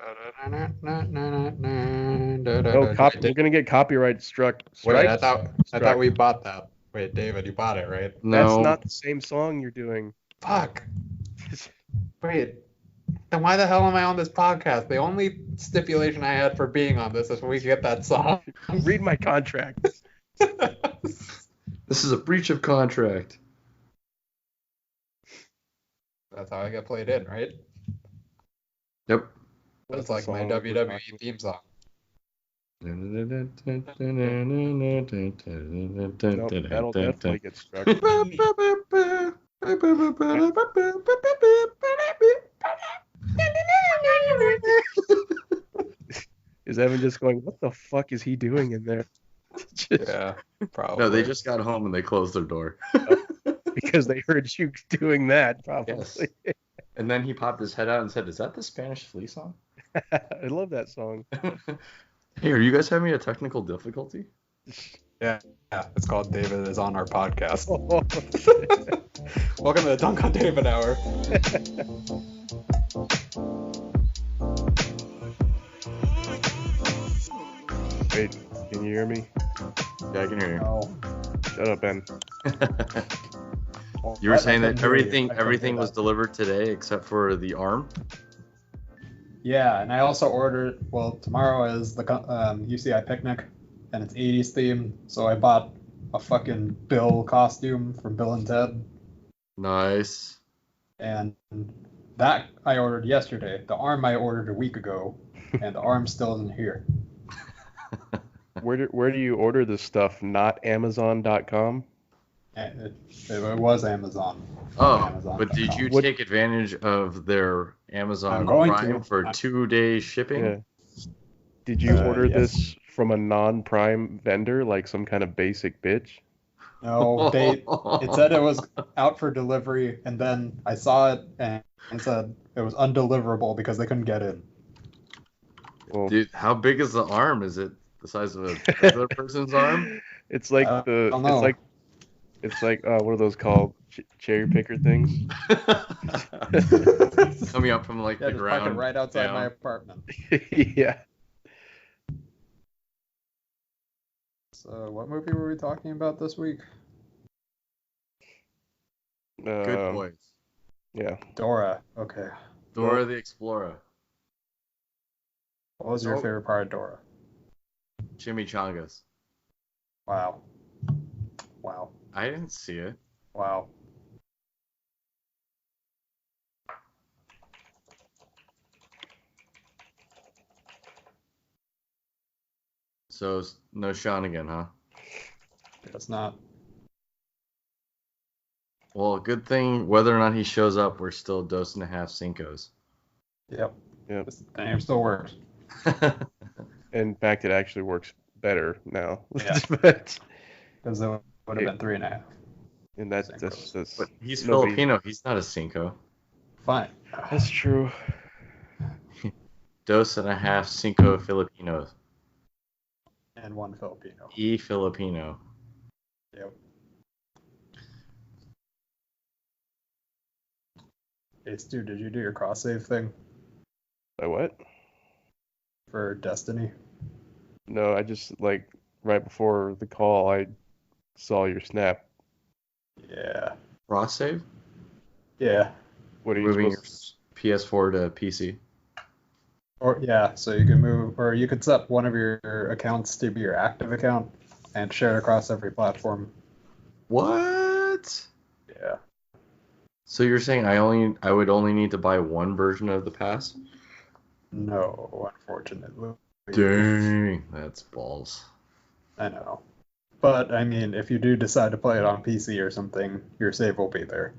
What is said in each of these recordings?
No, we're gonna get copyright struck. Wait, I Strikes? thought we bought that. Wait, David, you bought it, right? That's No. not the same song you're doing. Fuck. Wait, then why the hell am I on this podcast? The only stipulation I had for being on this is when we get that song. Read my contract. This is a breach of contract. That's how I get played in, right? Yep. That's like my WWE theme song. Nope, that'll definitely get struck. Is Evan just going, what the fuck is he doing in there? Yeah, probably. No, they just got home and they closed their door. Because they heard you doing that, probably. Yes. And then he popped his head out and said, "Is that the Spanish Flea song?" I love that song. Hey, are you guys having a technical difficulty? Yeah, it's called David is on our podcast. Welcome to the Dunk on David Hour. Wait, can you hear me? Yeah, I can hear you. Oh, Shut up, Ben. You were saying that everything was delivered today except for the arm? yeah, and I also ordered. Well, tomorrow is the UCI picnic, and it's 80s theme. So I bought a fucking Bill costume from Bill and Ted, Nice. and that I ordered yesterday. The arm I ordered a week ago, and the arm still isn't here. Where do you order this stuff? Not Amazon.com? And it was Amazon. Oh, Amazon.com. but did you take advantage of their Amazon I'm going Prime to. for 2-day shipping? Yeah. Did you order yes. this from a non-Prime vendor, like some kind of basic bitch? No, it said it was out for delivery, and then I saw it and it said it was undeliverable because they couldn't get in. Well, Dude, how big is the arm? Is it the size of a regular person's arm? it's like I don't know. it's like what are those called? Cherry picker things? Coming up from like Yeah, the just ground. park it right outside down. my apartment. Yeah. So, what movie were we talking about this week? Good boys. Yeah. Dora. Okay. Dora the Explorer. What was your favorite part of Dora? Chimichangas. Wow. Wow. I didn't see it. Wow. So no Sean again, huh? It's not. Well, good thing whether or not he shows up, we're still dosing a half cincos. Yep. Yep. This name still works. In fact, it actually works better now. Yeah. But Because it would have been 3.5. and that's But he's nobody- Filipino. He's not a cinco. Fine. That's true. Dos and a half cinco Filipinos. And one Filipino. E Filipino. Yep. Hey, Stu, did you do your cross save thing By what? for Destiny? No, I just like right before the call, I saw your snap. Yeah. Cross save? Yeah. What are you Moving your supposed PS4 to PC. Or yeah, so you can move, or you could set one of your accounts to be your active account and share it across every platform. What? Yeah. So you're saying I would only need to buy one version of the pass? No, unfortunately. Dang, that's balls. I know. But, I mean, if you do decide to play it on PC or something, your save will be there.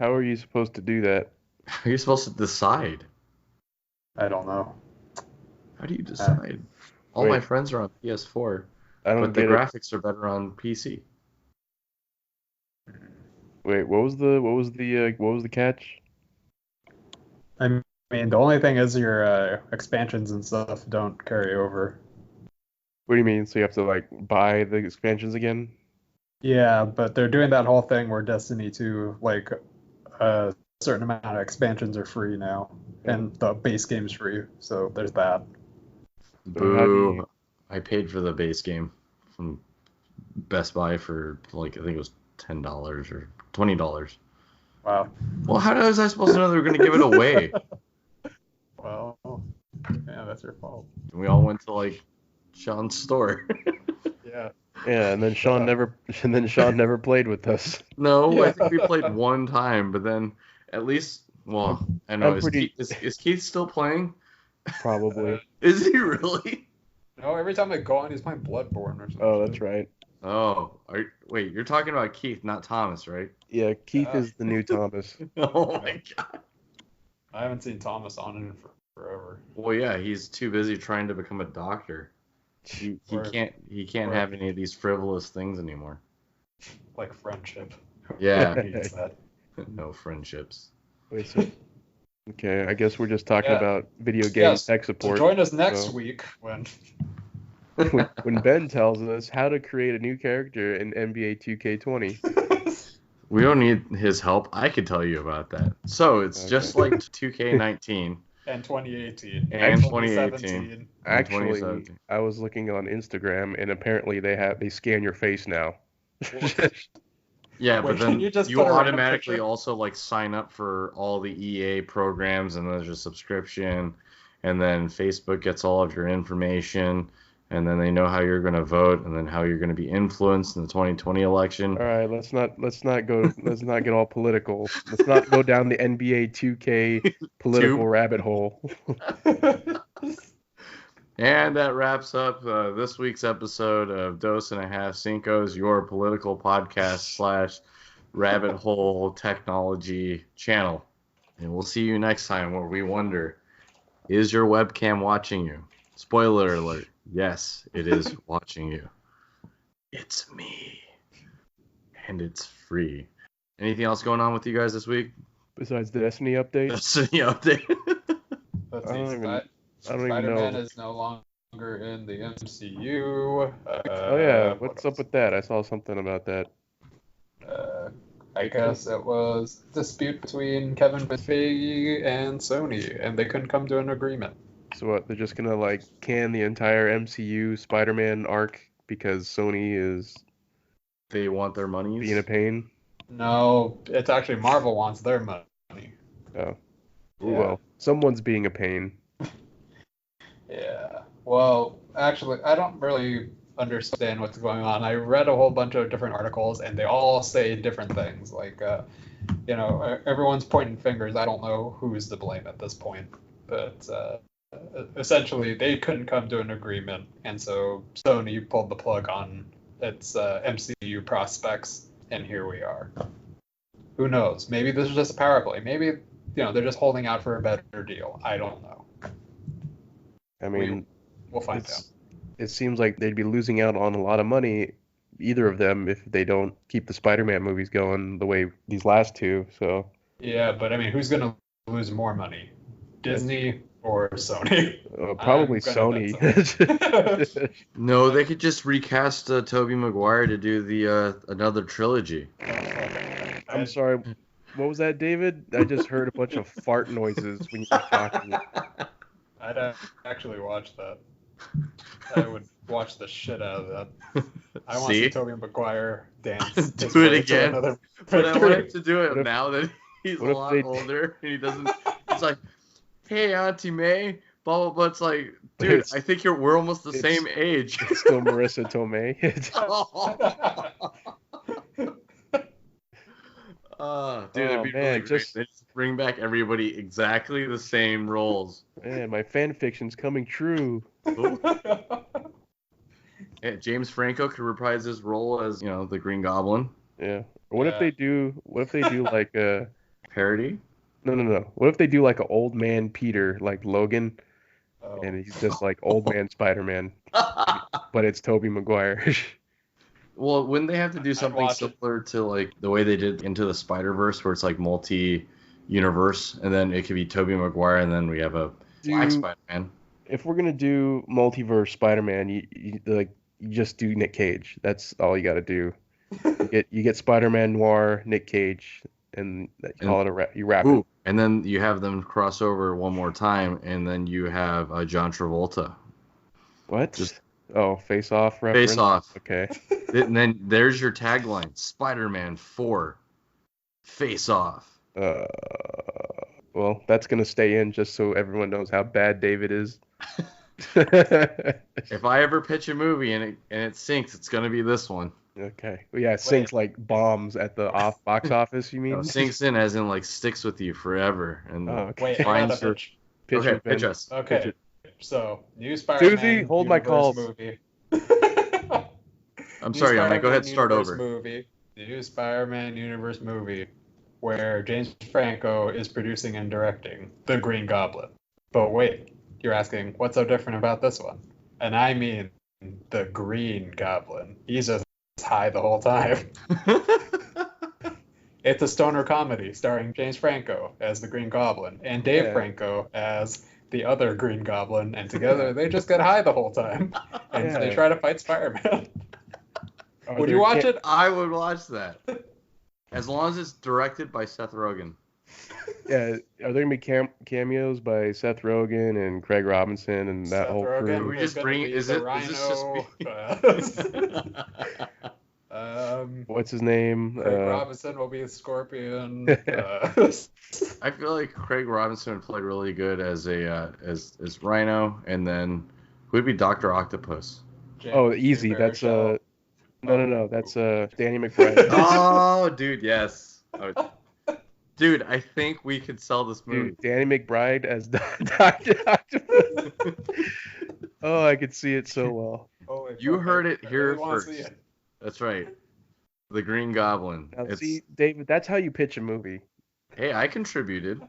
How are you supposed to do that? How are you supposed to decide? I don't know. How do you decide? All Wait. my friends are on PS4, I don't but the get it. graphics are better on PC. Wait, what was the catch? I mean, the only thing is your expansions and stuff don't carry over. What do you mean? So you have to like buy the expansions again? Yeah, but they're doing that whole thing where Destiny 2, like, certain amount of expansions are free now, and the base game's free. So there's that. Boo! I paid for the base game from Best Buy for like I think it was $10 or $20. Wow. Well, how was I supposed to know they were going to give it away? Well, yeah, that's your fault. We all went to like Sean's store. Yeah. Yeah, and then Sean never played with us. No, Yeah. I think we played one time, but then at least, well, I know. Is Keith still playing? Probably. Is he really? No, every time I go on, he's playing Bloodborne or something. Oh, that's right. Oh, wait, you're talking about Keith, not Thomas, right? Yeah, Keith is the new Thomas. Oh my god. I haven't seen Thomas on in forever. Well, yeah, he's too busy trying to become a doctor. He can't have any of these frivolous things anymore. Like friendship. Yeah. Who needs that? No friendships. Wait, so, okay, I guess we're just talking about video game tech support. So join us next week when when Ben tells us how to create a new character in NBA 2K20. We don't need his help. I could tell you about that. So it's just like 2K19. And 2018. And 2018. Actually, I was looking on Instagram, and apparently they scan your face now. Yeah, Wait, but then you automatically also like sign up for all the EA programs, and there's a subscription, and then Facebook gets all of your information, and then they know how you're going to vote, and then how you're going to be influenced in the 2020 election. All right, let's not get all political. Let's not go down the NBA 2K political rabbit hole. And that wraps up this week's episode of Dose and a Half Cincos, your political podcast / rabbit hole technology channel. And we'll see you next time where we wonder, is your webcam watching you? Spoiler alert. Yes, it is watching you. It's me. And it's free. Anything else going on with you guys this week? Besides the Destiny update? Destiny update. I don't even know. Spider-Man is no longer in the MCU. Oh yeah, what's up with that? I saw something about that. I guess it was a dispute between Kevin Feige and Sony, and they couldn't come to an agreement. So what? They're just gonna like can the entire MCU Spider-Man arc because Sony is they want their money being a pain? No, it's actually Marvel wants their money. Oh, yeah. Well, someone's being a pain. Yeah. Well, actually, I don't really understand what's going on. I read a whole bunch of different articles, and they all say different things. Like, everyone's pointing fingers. I don't know who's to blame at this point. But essentially, they couldn't come to an agreement, and so Sony pulled the plug on its MCU prospects, and here we are. Who knows? Maybe this is just a power play. Maybe, they're just holding out for a better deal. I don't know. I mean, we'll find out. It seems like they'd be losing out on a lot of money, either of them, if they don't keep the Spider-Man movies going the way these last two. So. Yeah, but I mean, who's going to lose more money, Disney or Sony? Probably Sony. No, they could just recast Tobey Maguire to do the another trilogy. I'm sorry. What was that, David? I just heard a bunch of fart noises when you were talking. I'd actually watch that. I would watch the shit out of that. I want to see Tobey Maguire dance. Do it again. But I want him to do it now that he's a lot older and he doesn't. It's like, hey, Auntie May, blah blah blah. It's like, dude, I think we're almost the same age. It's still Marissa Tomei. Dude, it'd be really great. They just bring back everybody exactly the same roles. Man, my fan fiction's coming true. Yeah, James Franco could reprise his role as, the Green Goblin. Yeah. What if they do like a parody? No. What if they do like an old man Peter, like Logan, and he's just like old man Spider-Man, but it's Tobey Maguire. Well, wouldn't they have to do something similar to like the way they did Into the Spider-Verse, where it's like multi-universe, and then it could be Tobey Maguire, and then we have a Black Spider-Man. If we're gonna do multiverse Spider-Man, you just do Nick Cage. That's all you got to do. You get Spider-Man Noir, Nick Cage. and you And- call it you wrap Ooh, it. and then you have them cross over one more time, and then you have John Travolta. What? Just- Face Off reference. Face Off. Okay. And then there's your tagline: Spider-Man 4, Face Off. Well, that's gonna stay in just so everyone knows how bad David is. If I ever pitch a movie and it sinks, it's gonna be this one. Okay. Well, yeah, it sinks like bombs at the box office. You mean? No, sinks in as in like sticks with you forever. And Oh, okay. Wait, I finds got a your pitch. okay, Ben. pitch us. Okay, so new Spider-Man Susie, hold my universe calls. movie. I'm New sorry, Yami. Go ahead, Spider-Man start universe over. Movie, the new Spider-Man universe movie, where James Franco is producing and directing the Green Goblin. But wait, you're asking what's so different about this one? And I mean the Green Goblin. He's just high the whole time. It's a stoner comedy starring James Franco as the Green Goblin and Dave Yeah. Franco as the other Green Goblin, and together they just get high the whole time, and Yeah. they try to fight Spider-Man. Are Would there you watch ca- it? I would watch that. As long as it's directed by Seth Rogen. Yeah. Are there gonna be cameos by Seth Rogen and Craig Robinson and that Seth whole Rogen crew? We just gonna bring- be is the it- is this just Rhino. What's his name? Craig Robinson will be a Scorpion. I feel like Craig Robinson would play really good as a as Rhino, and then who would be Dr. Octopus? Easy. Jim That's Baruchel. no. That's Danny McBride. Oh, dude, yes. Dude, I think we could sell this movie. Dude, Danny McBride as Dr. Octopus. Oh, I could see it so well. Holy You fuck, heard I it here really wanna see first. it. That's right. The Green Goblin. Now, It's, see, David, that's how you pitch a movie. hey, I contributed.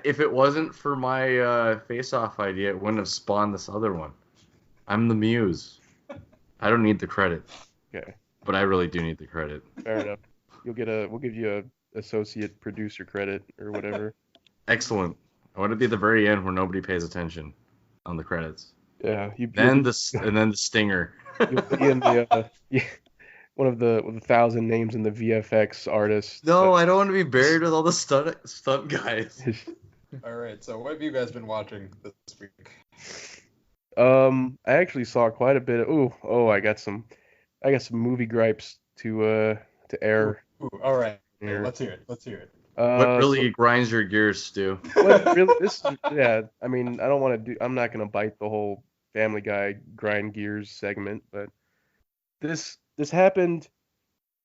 If it wasn't for my face-off idea, it wouldn't have spawned this other one. I'm the muse. I don't need the credit, Okay, but I really do need the credit. fair enough. We'll give you a associate producer credit or whatever. Excellent. I want to be at the very end where nobody pays attention on the credits. Yeah, And then the stinger. you'll be in the one of the 1,000 names in the VFX artists. No, I don't want to be buried with all the stunt guys. All right, so what have you guys been watching this week? I actually saw quite a bit of. I got some movie gripes to air. Ooh, all right, Here. let's hear it. What really grinds your gears, Stu? I mean, I'm not gonna bite the whole Family Guy grind gears segment, but this happened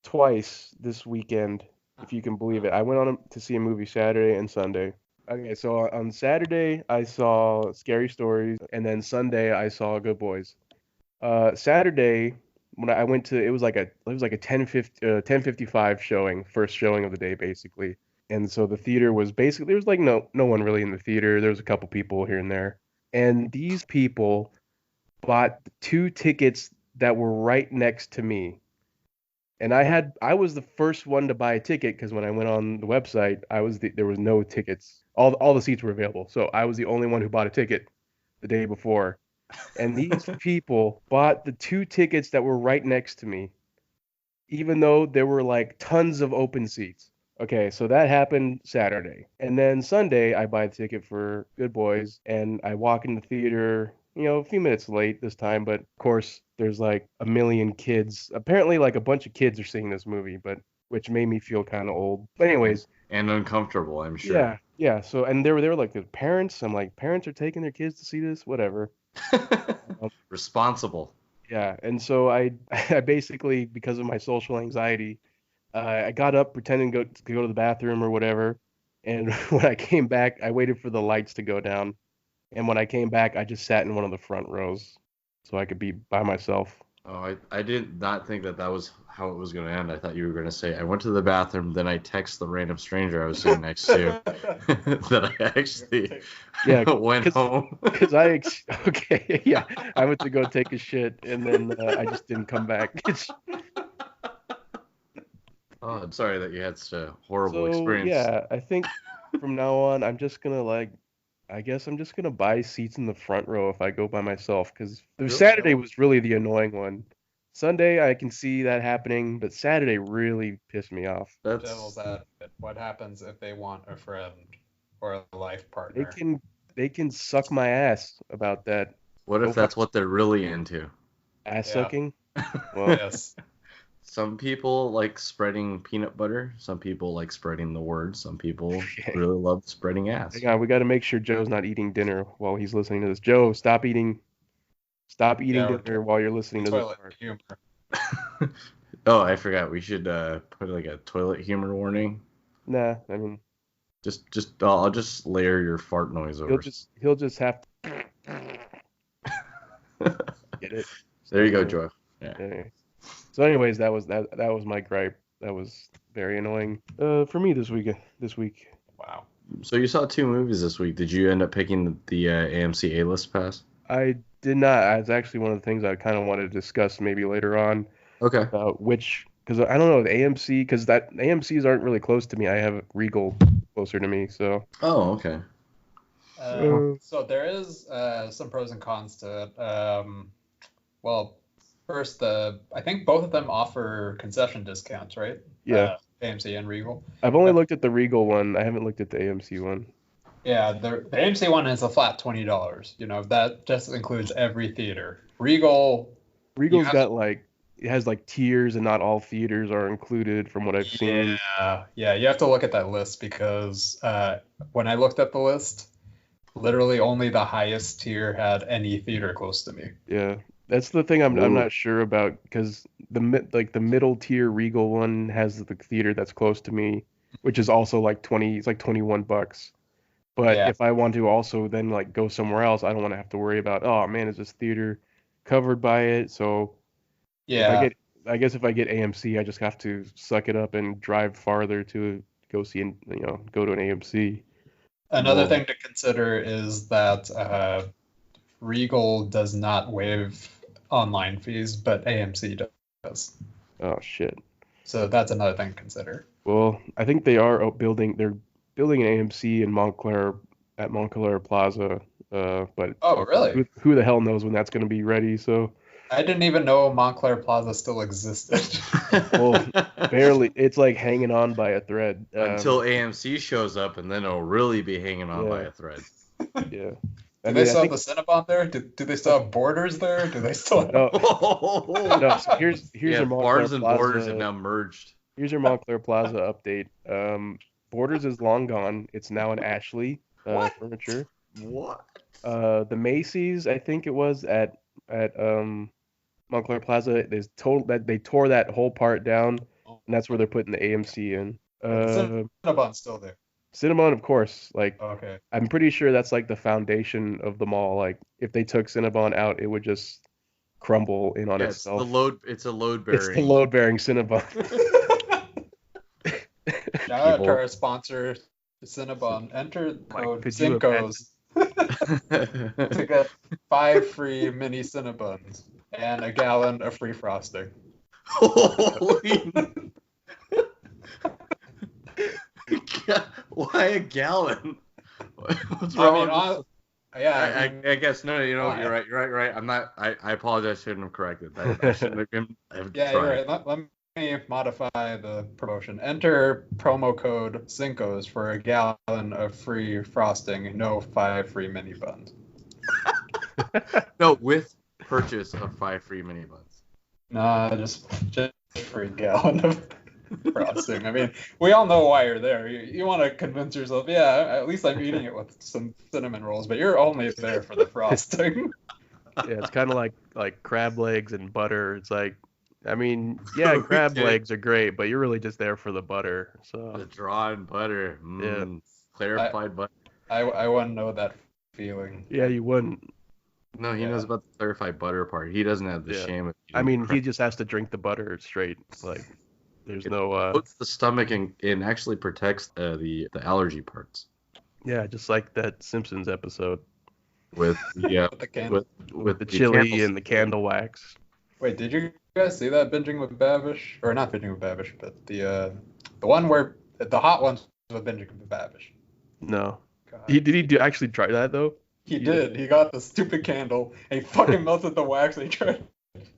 twice this weekend, if you can believe it. I went on to see a movie Saturday and Sunday. Okay, so on Saturday I saw Scary Stories, and then Sunday I saw Good Boys. Saturday when I went to, it was like a 10:55 showing, first showing of the day basically. And so the theater was basically, there was like no one really in the theater. There was a couple people here and there. And these people bought 2 tickets that were right next to me. And I was the first one to buy a ticket because when I went on the website, there was no tickets. All the seats were available. So I was the only one who bought a ticket the day before. And these people bought the 2 tickets that were right next to me, even though there were like tons of open seats. Okay, so that happened Saturday. And then Sunday, I buy the ticket for Good Boys, and I walk in the theater, a few minutes late this time, but of course, there's like a million kids. Apparently, like a bunch of kids are seeing this movie, which made me feel kind of old. But anyways. And uncomfortable, I'm sure. Yeah. So, and they were like the parents. I'm like, parents are taking their kids to see this? Whatever. Responsible. Yeah, and so I basically, because of my social anxiety, I got up pretending to go to the bathroom or whatever, and when I came back, I waited for the lights to go down, and when I came back, I just sat in one of the front rows so I could be by myself. Oh, I did not think that was how it was going to end. I thought you were going to say, I went to the bathroom, then I text the random stranger I was sitting next to that I actually went home. Because I went to go take a shit, and then I just didn't come back. Oh, I'm sorry that you had such a horrible experience. Yeah, I think from now on, I'm just gonna buy seats in the front row if I go by myself, because Saturday was really the annoying one. Sunday I can see that happening, but Saturday really pissed me off. Devil's advocate. What happens if they want a friend or a life They partner? can suck my ass about that. What Go if that's what they're really into? Ass Yeah. sucking. Well, Yes. Some people like spreading peanut butter. Some people like spreading the word. Some people really love spreading ass. hang on, we got to make sure Joe's not eating dinner while he's listening to this. Joe, stop eating Yeah, dinner while you're listening to this toilet part. humor. Oh, I forgot. We should put like a toilet humor warning. Nah, I mean, I'll just layer your fart noise over. he'll just have to get it. There you go, Joe. Yeah. Anyway. So, anyways, that was my gripe. That was very annoying for me this week. Wow. So you saw 2 movies this week. Did you end up picking the AMC A-list pass? I did not. It's actually one of the things I kind of wanted to discuss maybe later on. Okay. Because I don't know the AMC, because that AMCs aren't really close to me. I have Regal closer to me, so. Oh, okay. So there is some pros and cons to it. Well, first, I think both of them offer concession discounts, right? Yeah. AMC and Regal. I've only looked at the Regal one. I haven't looked at the AMC one. Yeah, the AMC one is a flat $20. You know, that just includes every theater. Regal's got it has tiers, and not all theaters are included from what I've seen. Yeah, you have to look at that list because when I looked at the list, literally only the highest tier had any theater close to me. Yeah, that's the thing I'm not sure about, because the middle tier Regal one has the theater that's close to me, which is also it's like $21. But if I want to also then go somewhere else, I don't want to have to worry about, oh man, is this theater covered by it? So yeah, I guess if I get AMC, I just have to suck it up and drive farther to go see go to an AMC. Another thing to consider is that Regal does not waive online fees, but AMC does. Oh shit. So that's another thing to consider. Well, I think they're building an AMC in Montclair Plaza. But oh really? Who the hell knows when that's going to be ready? So I didn't even know Montclair Plaza still existed. Well, barely. It's like hanging on by a thread. Until AMC shows up, and then it'll really be hanging on by a thread. Yeah. Do they still have the Cinnabon there? Do they still have Borders there? Do they still have... No, so here's your Montclair Bars and Plaza. Borders have now merged. Here's your Montclair Plaza update. Borders is long gone. It's now an Ashley furniture. What? The Macy's, I think it was at Montclair Plaza, they tore that whole part down, and that's where they're putting the AMC in. Cinnabon's still there. Cinnabon, of course. Okay. I'm pretty sure that's the foundation of the mall. If they took Cinnabon out, it would just crumble in on itself. It's a load bearing. It's the load bearing Cinnabon. Shout out to our sponsor, Cinnabon. Enter code cincos to get 5 free mini Cinnabons and a gallon of free frosting. Holy! Why a gallon? What's wrong? I guess no. You're right. I'm not. I apologize. I shouldn't have corrected that. I shouldn't have been. You're right. Let me modify the promotion. Enter promo code cincos for a gallon of free frosting. No 5 free mini buns. No, with purchase of 5 free mini buns. Nah, just for a gallon of frosting. I mean, we all know why you're there. You want to convince yourself, yeah, at least I'm eating it with some cinnamon rolls, but you're only there for the frosting. Yeah, it's kind of like crab legs and butter. It's crab legs are great, but you're really just there for the butter. So the drawn butter, clarified butter. I wouldn't know that feeling. Yeah, you wouldn't. No, he knows about the clarified butter part. He doesn't have the shame of he just has to drink the butter straight. There's no puts the stomach and actually protects the allergy parts. Yeah, just like that Simpsons episode with with the chili and the candle wax. Wait, did you guys see that Binging with Babish? Or not Binging with Babish, but the one where the hot ones with Binging with Babish. No. Did he actually try that though? He did. He got the stupid candle and he fucking melted the wax and he tried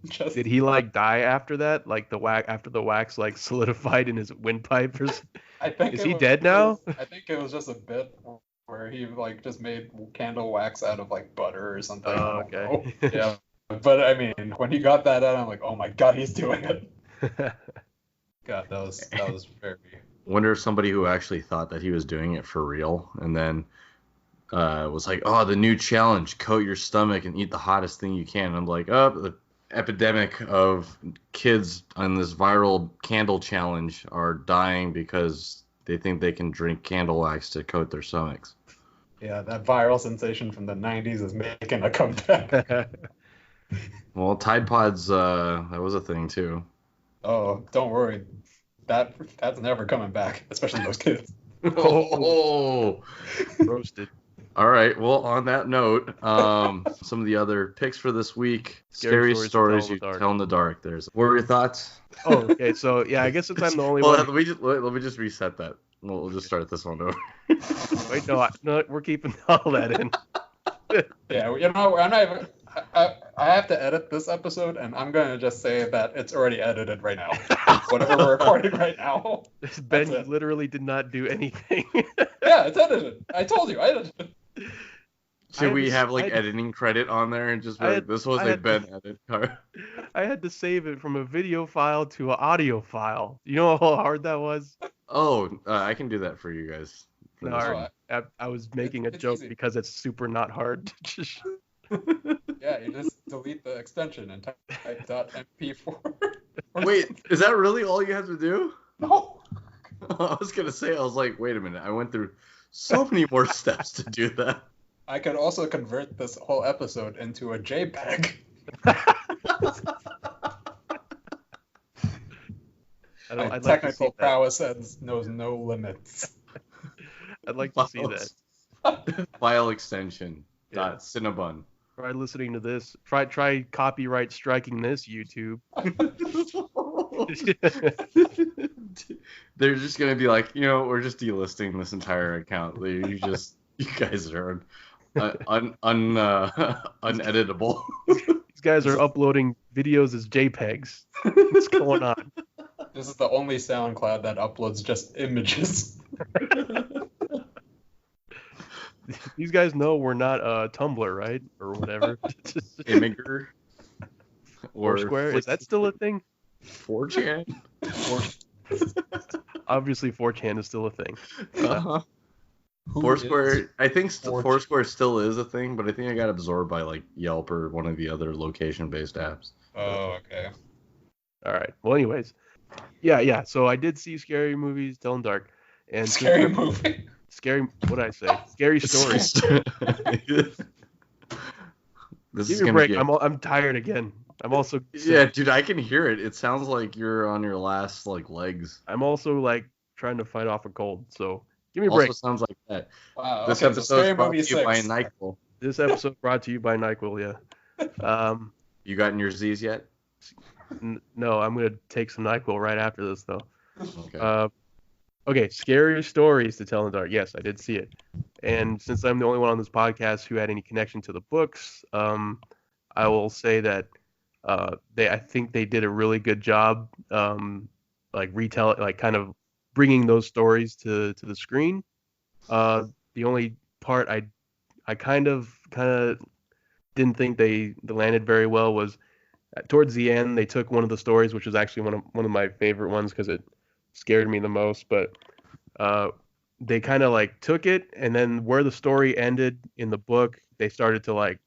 Just, Did he like die after that? Like after the wax like solidified in his windpipe? I think Is it he was, dead now? I think it was just a bit where he like just made candle wax out of like butter or something. I Oh, don't know. okay. Yeah, but I mean, when he got that out, I'm like, oh my god, he's doing it. God, that was very. Wonder if somebody who actually thought that he was doing it for real and then was like, oh, the new challenge, coat your stomach and eat the hottest thing you can. And I'm like, oh, the epidemic of kids on this viral candle challenge are dying because they think they can drink candle wax to coat their stomachs. Yeah, that viral sensation from the 90s is making a comeback. Well, Tide Pods, that was a thing too. Oh, don't worry. That's never coming back, especially those kids. Oh, Roasted. all right. Well, on that note, some of the other picks for this week: scary stories you tell in the dark. What were your thoughts? Oh, okay. So yeah, I guess since I'm the only well, one. let me just reset that. We'll just start this one over. Wait, no, we're keeping all that in. Yeah, you know, I'm not even. I have to edit this episode, and I'm going to just say that it's already edited right now. Whatever we're recording right now. Ben, you literally did not do anything. Yeah, it's edited. I told you, I edited. Should we have like editing credit on there and just be like, this was a Ben edit card? I had to save it from a video file to an audio file. You know how hard that was? Oh, I can do that for you guys. No, I was making a joke easy. because it's super not hard. Yeah, you just delete the extension and type .mp4. Wait, is that really all you have to do? No. I was going to say, I was like, wait a minute. I went through so many more steps to do that. I could also convert this whole episode into a JPEG. My technical prowess knows no limits. I'd like to see that. File extension. Cinnabon. Try listening to this. Try copyright striking this, YouTube. They're just gonna be like, we're just delisting this entire account. You guys are uneditable. These guys are uploading videos as JPEGs. What's going on? This is the only SoundCloud that uploads just images. These guys know we're not Tumblr, right? Or whatever. Imgur. Or Foursquare? Is that still a thing? 4chan? Obviously, 4chan is still a thing. Foursquare, I think Foursquare still is a thing, but I think I got absorbed by like Yelp or one of the other location-based apps. Oh, okay. All right. Well, anyways, yeah. So I did see Scary Movies Tell in Dark, and Scary movie. Scary. What did I say? Scary Stories. This Give me a break. I'm tired again. I'm also sick. Yeah, dude, I can hear it. It sounds like you're on your last legs. I'm also trying to fight off a cold, so give me a break. Also sounds like that. Wow. This Okay, episode is brought to you 6. by NyQuil. This episode brought to you by NyQuil. Yeah. You gotten your Z's yet? No, I'm gonna take some NyQuil right after this though. Okay. Okay, Scary Stories to Tell in the Dark. Yes, I did see it. And since I'm the only one on this podcast who had any connection to the books, I will say that I think they did a really good job, kind of bringing those stories to the screen. The only part I kind of didn't think they landed very well was towards the end. They took one of the stories, which was actually one of my favorite ones because it scared me the most, but they kind of took it, and then where the story ended in the book, they started to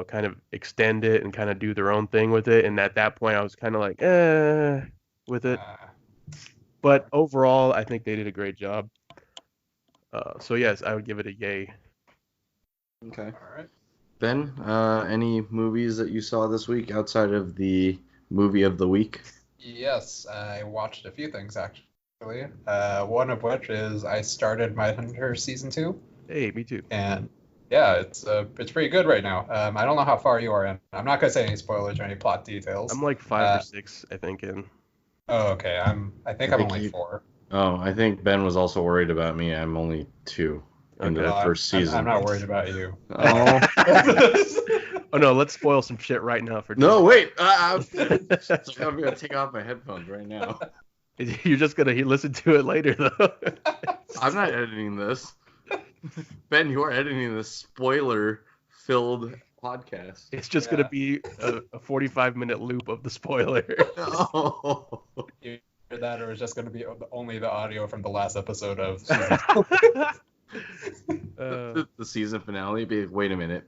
kind of extend it and kind of do their own thing with it. And at that point, I was kind of with it. But overall, I think they did a great job. So yes, I would give it a yay. Okay. All right. Ben, any movies that you saw this week outside of the movie of the week? Yes, I watched a few things actually. One of which is I started Mindhunter season 2. Hey, me too. And yeah, it's pretty good right now. I don't know how far you are in. I'm not gonna say any spoilers or any plot details. I'm 5 or 6, I think, in. Oh, okay. I think I'm only 4. Oh, I think Ben was also worried about me. I'm only 2. in the first season. I'm not worried about you. Oh. Oh no, let's spoil some shit right now for No, wait. I'm gonna take off my headphones right now. You're just gonna listen to it later though. I'm not editing this. Ben, you are editing this spoiler-filled podcast. It's just gonna be a 45-minute loop of the spoiler. Oh. Either that, or it's just going to be only the audio from the last episode of season 2. The season finale. Be like, wait a minute.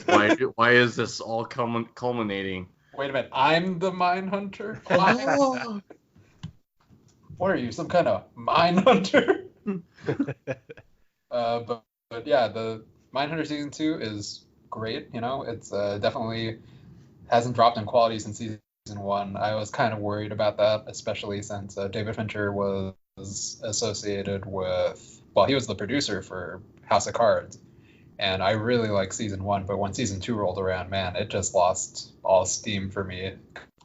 Why is this all culminating? Wait a minute, I'm the mine hunter? Oh. What are you, some kind of mine hunter? But yeah, the Mine Hunter season 2 is great. You know, it's definitely hasn't dropped in quality since season 1. I was kind of worried about that, especially since David Fincher was associated with, well, he was the producer for House of Cards. And I really liked season 1, but when season 2 rolled around, man, it just lost all steam for me.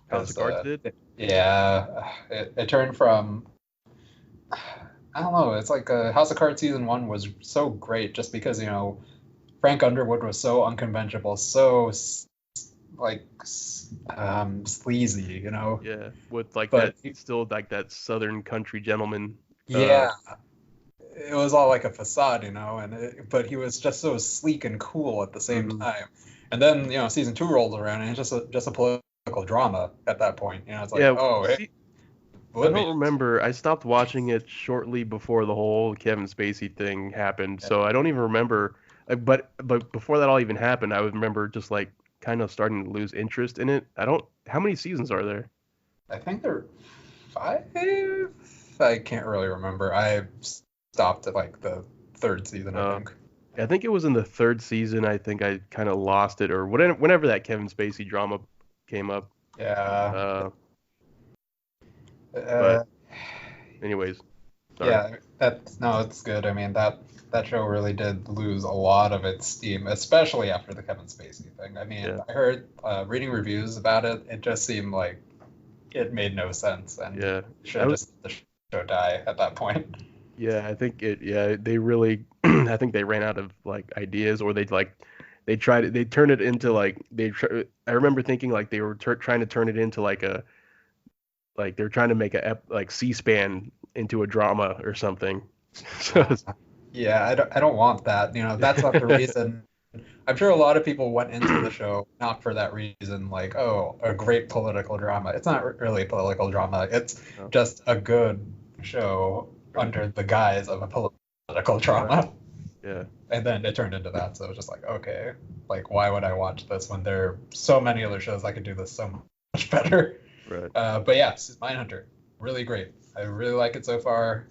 House of Cards did? Yeah, it turned from, I don't know, it's like House of Cards season 1 was so great just because, you know, Frank Underwood was so unconventional, so like sleazy, you know. Yeah, with like that still like that Southern country gentleman. Yeah, it was all like a facade, you know, but he was just so sleek and cool at the same time. And then, you know, season 2 rolled around and it's just a political drama at that point. You know, it's like, I don't remember. I stopped watching it shortly before the whole Kevin Spacey thing happened, so I don't even remember. But before that all even happened, I would remember just like kind of starting to lose interest in it. How many seasons are there? I think there are 5. I can't really remember. I stopped at like the 3rd season, I think. I think it was in the 3rd season. I think I kind of lost it, or whenever that Kevin Spacey drama came up. Yeah. But anyways. Sorry. Yeah, it's good. I mean, that show really did lose a lot of its steam, especially after the Kevin Spacey thing. I mean, I heard reading reviews about it. It just seemed like it made no sense, and should just let the show die at that point. Yeah, I think they really, I think they ran out of like ideas, or they turned it into like I remember thinking like they were trying to turn it into like they're trying to make like C-SPAN into a drama or something. So yeah, I don't want that. You know, that's not the reason. I'm sure a lot of people went into the show not for that reason, like, oh, a great political drama. It's not really a political drama. It's just a good show under the guise of a political drama. Yeah. And then it turned into that. So it was just like, okay, like, why would I watch this when there are so many other shows I could do this so much better? Right. But yeah, Mindhunter, really great. I really like it so far.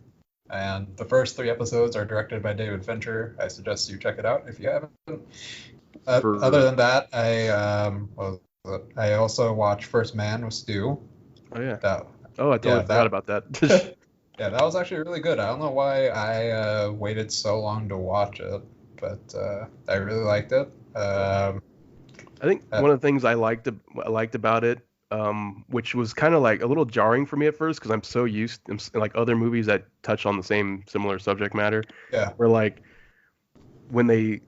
And the first 3 episodes are directed by David Fincher. I suggest you check it out if you haven't. Other than that, I also watched First Man with Stu. Oh yeah. I totally forgot about that. Yeah, that was actually really good. I don't know why I waited so long to watch it, but I really liked it. I think one of the things I liked about it, which was kind of like a little jarring for me at first, because I'm so used to like other movies that touch on the same similar subject matter. Yeah. Where like when they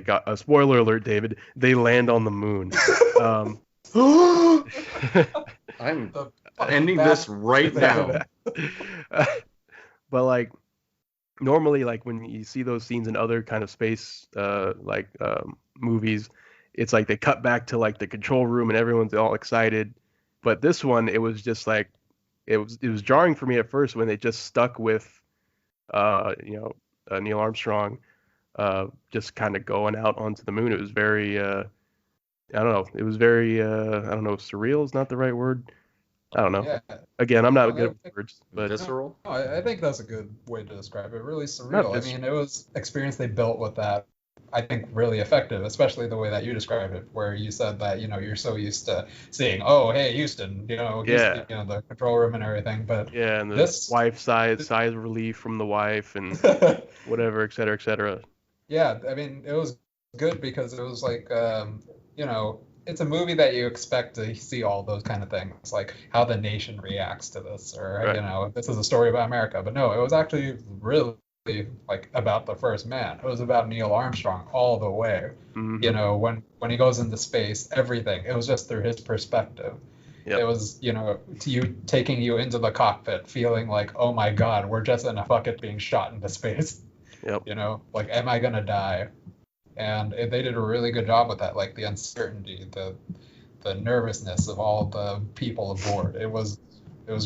got a spoiler alert, David, they land on the moon. I'm ending this right now. But like normally, like when you see those scenes in other kind of space movies, it's like they cut back to like the control room and everyone's all excited. But this one, it was just like it was jarring for me at first when they just stuck with Neil Armstrong just kind of going out onto the moon. It was very I don't know. It was very I don't know. Surreal is not the right word. I don't know. Yeah. Again, I'm not good with words, but visceral. No, I think that's a good way to describe it. Really surreal. I mean, it was experience they built with that. I think really effective, especially the way that you described it, where you said that you're so used to seeing, oh hey Houston, Houston, the control room and everything, but and the wife size relief from the wife and whatever, et cetera, et cetera. Yeah, I mean it was good because it was like it's a movie that you expect to see all those kind of things, like how the nation reacts to this, or this is a story about America. But no, it was actually really, like about the first man. It was about Neil Armstrong all the way. Mhm. You know, when he goes into space, everything. It was just through his perspective. Yep. It was, you know, taking you into the cockpit, feeling like, oh my God, we're just in a bucket being shot into space. Yep. You know, like, am I gonna die? And they did a really good job with that, like the uncertainty, the nervousness of all the people aboard. It was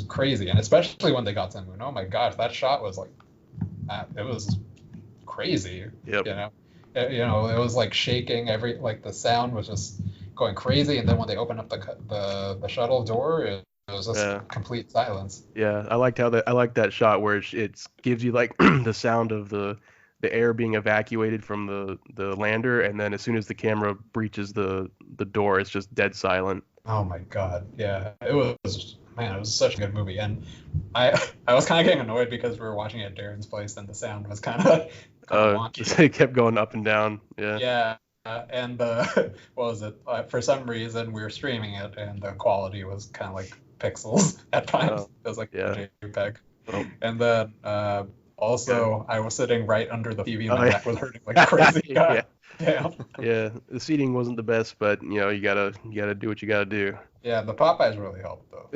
crazy, and especially when they got to the moon. Oh my gosh, that shot was like, it was crazy. Yep. You know, it was like shaking. Like the sound was just going crazy, and then when they opened up the shuttle door, it was just complete silence. Yeah, I liked that shot where it gives you like the sound of the air being evacuated from the lander, and then as soon as the camera breaches the door, it's just dead silent. Oh my God, yeah, it was such a good movie, and I was kind of getting annoyed because we were watching it at Darren's place, and the sound was kind of wonky. It kept going up and down. Yeah. Yeah. And what was it? For some reason, we were streaming it, and the quality was kind of like pixels at times. It was like a JPEG. Oh. And then also, I was sitting right under the TV, and my neck was hurting like crazy. Yeah. Yeah, the seating wasn't the best, but you know, you gotta do what you gotta do. Yeah, the Popeyes really helped though.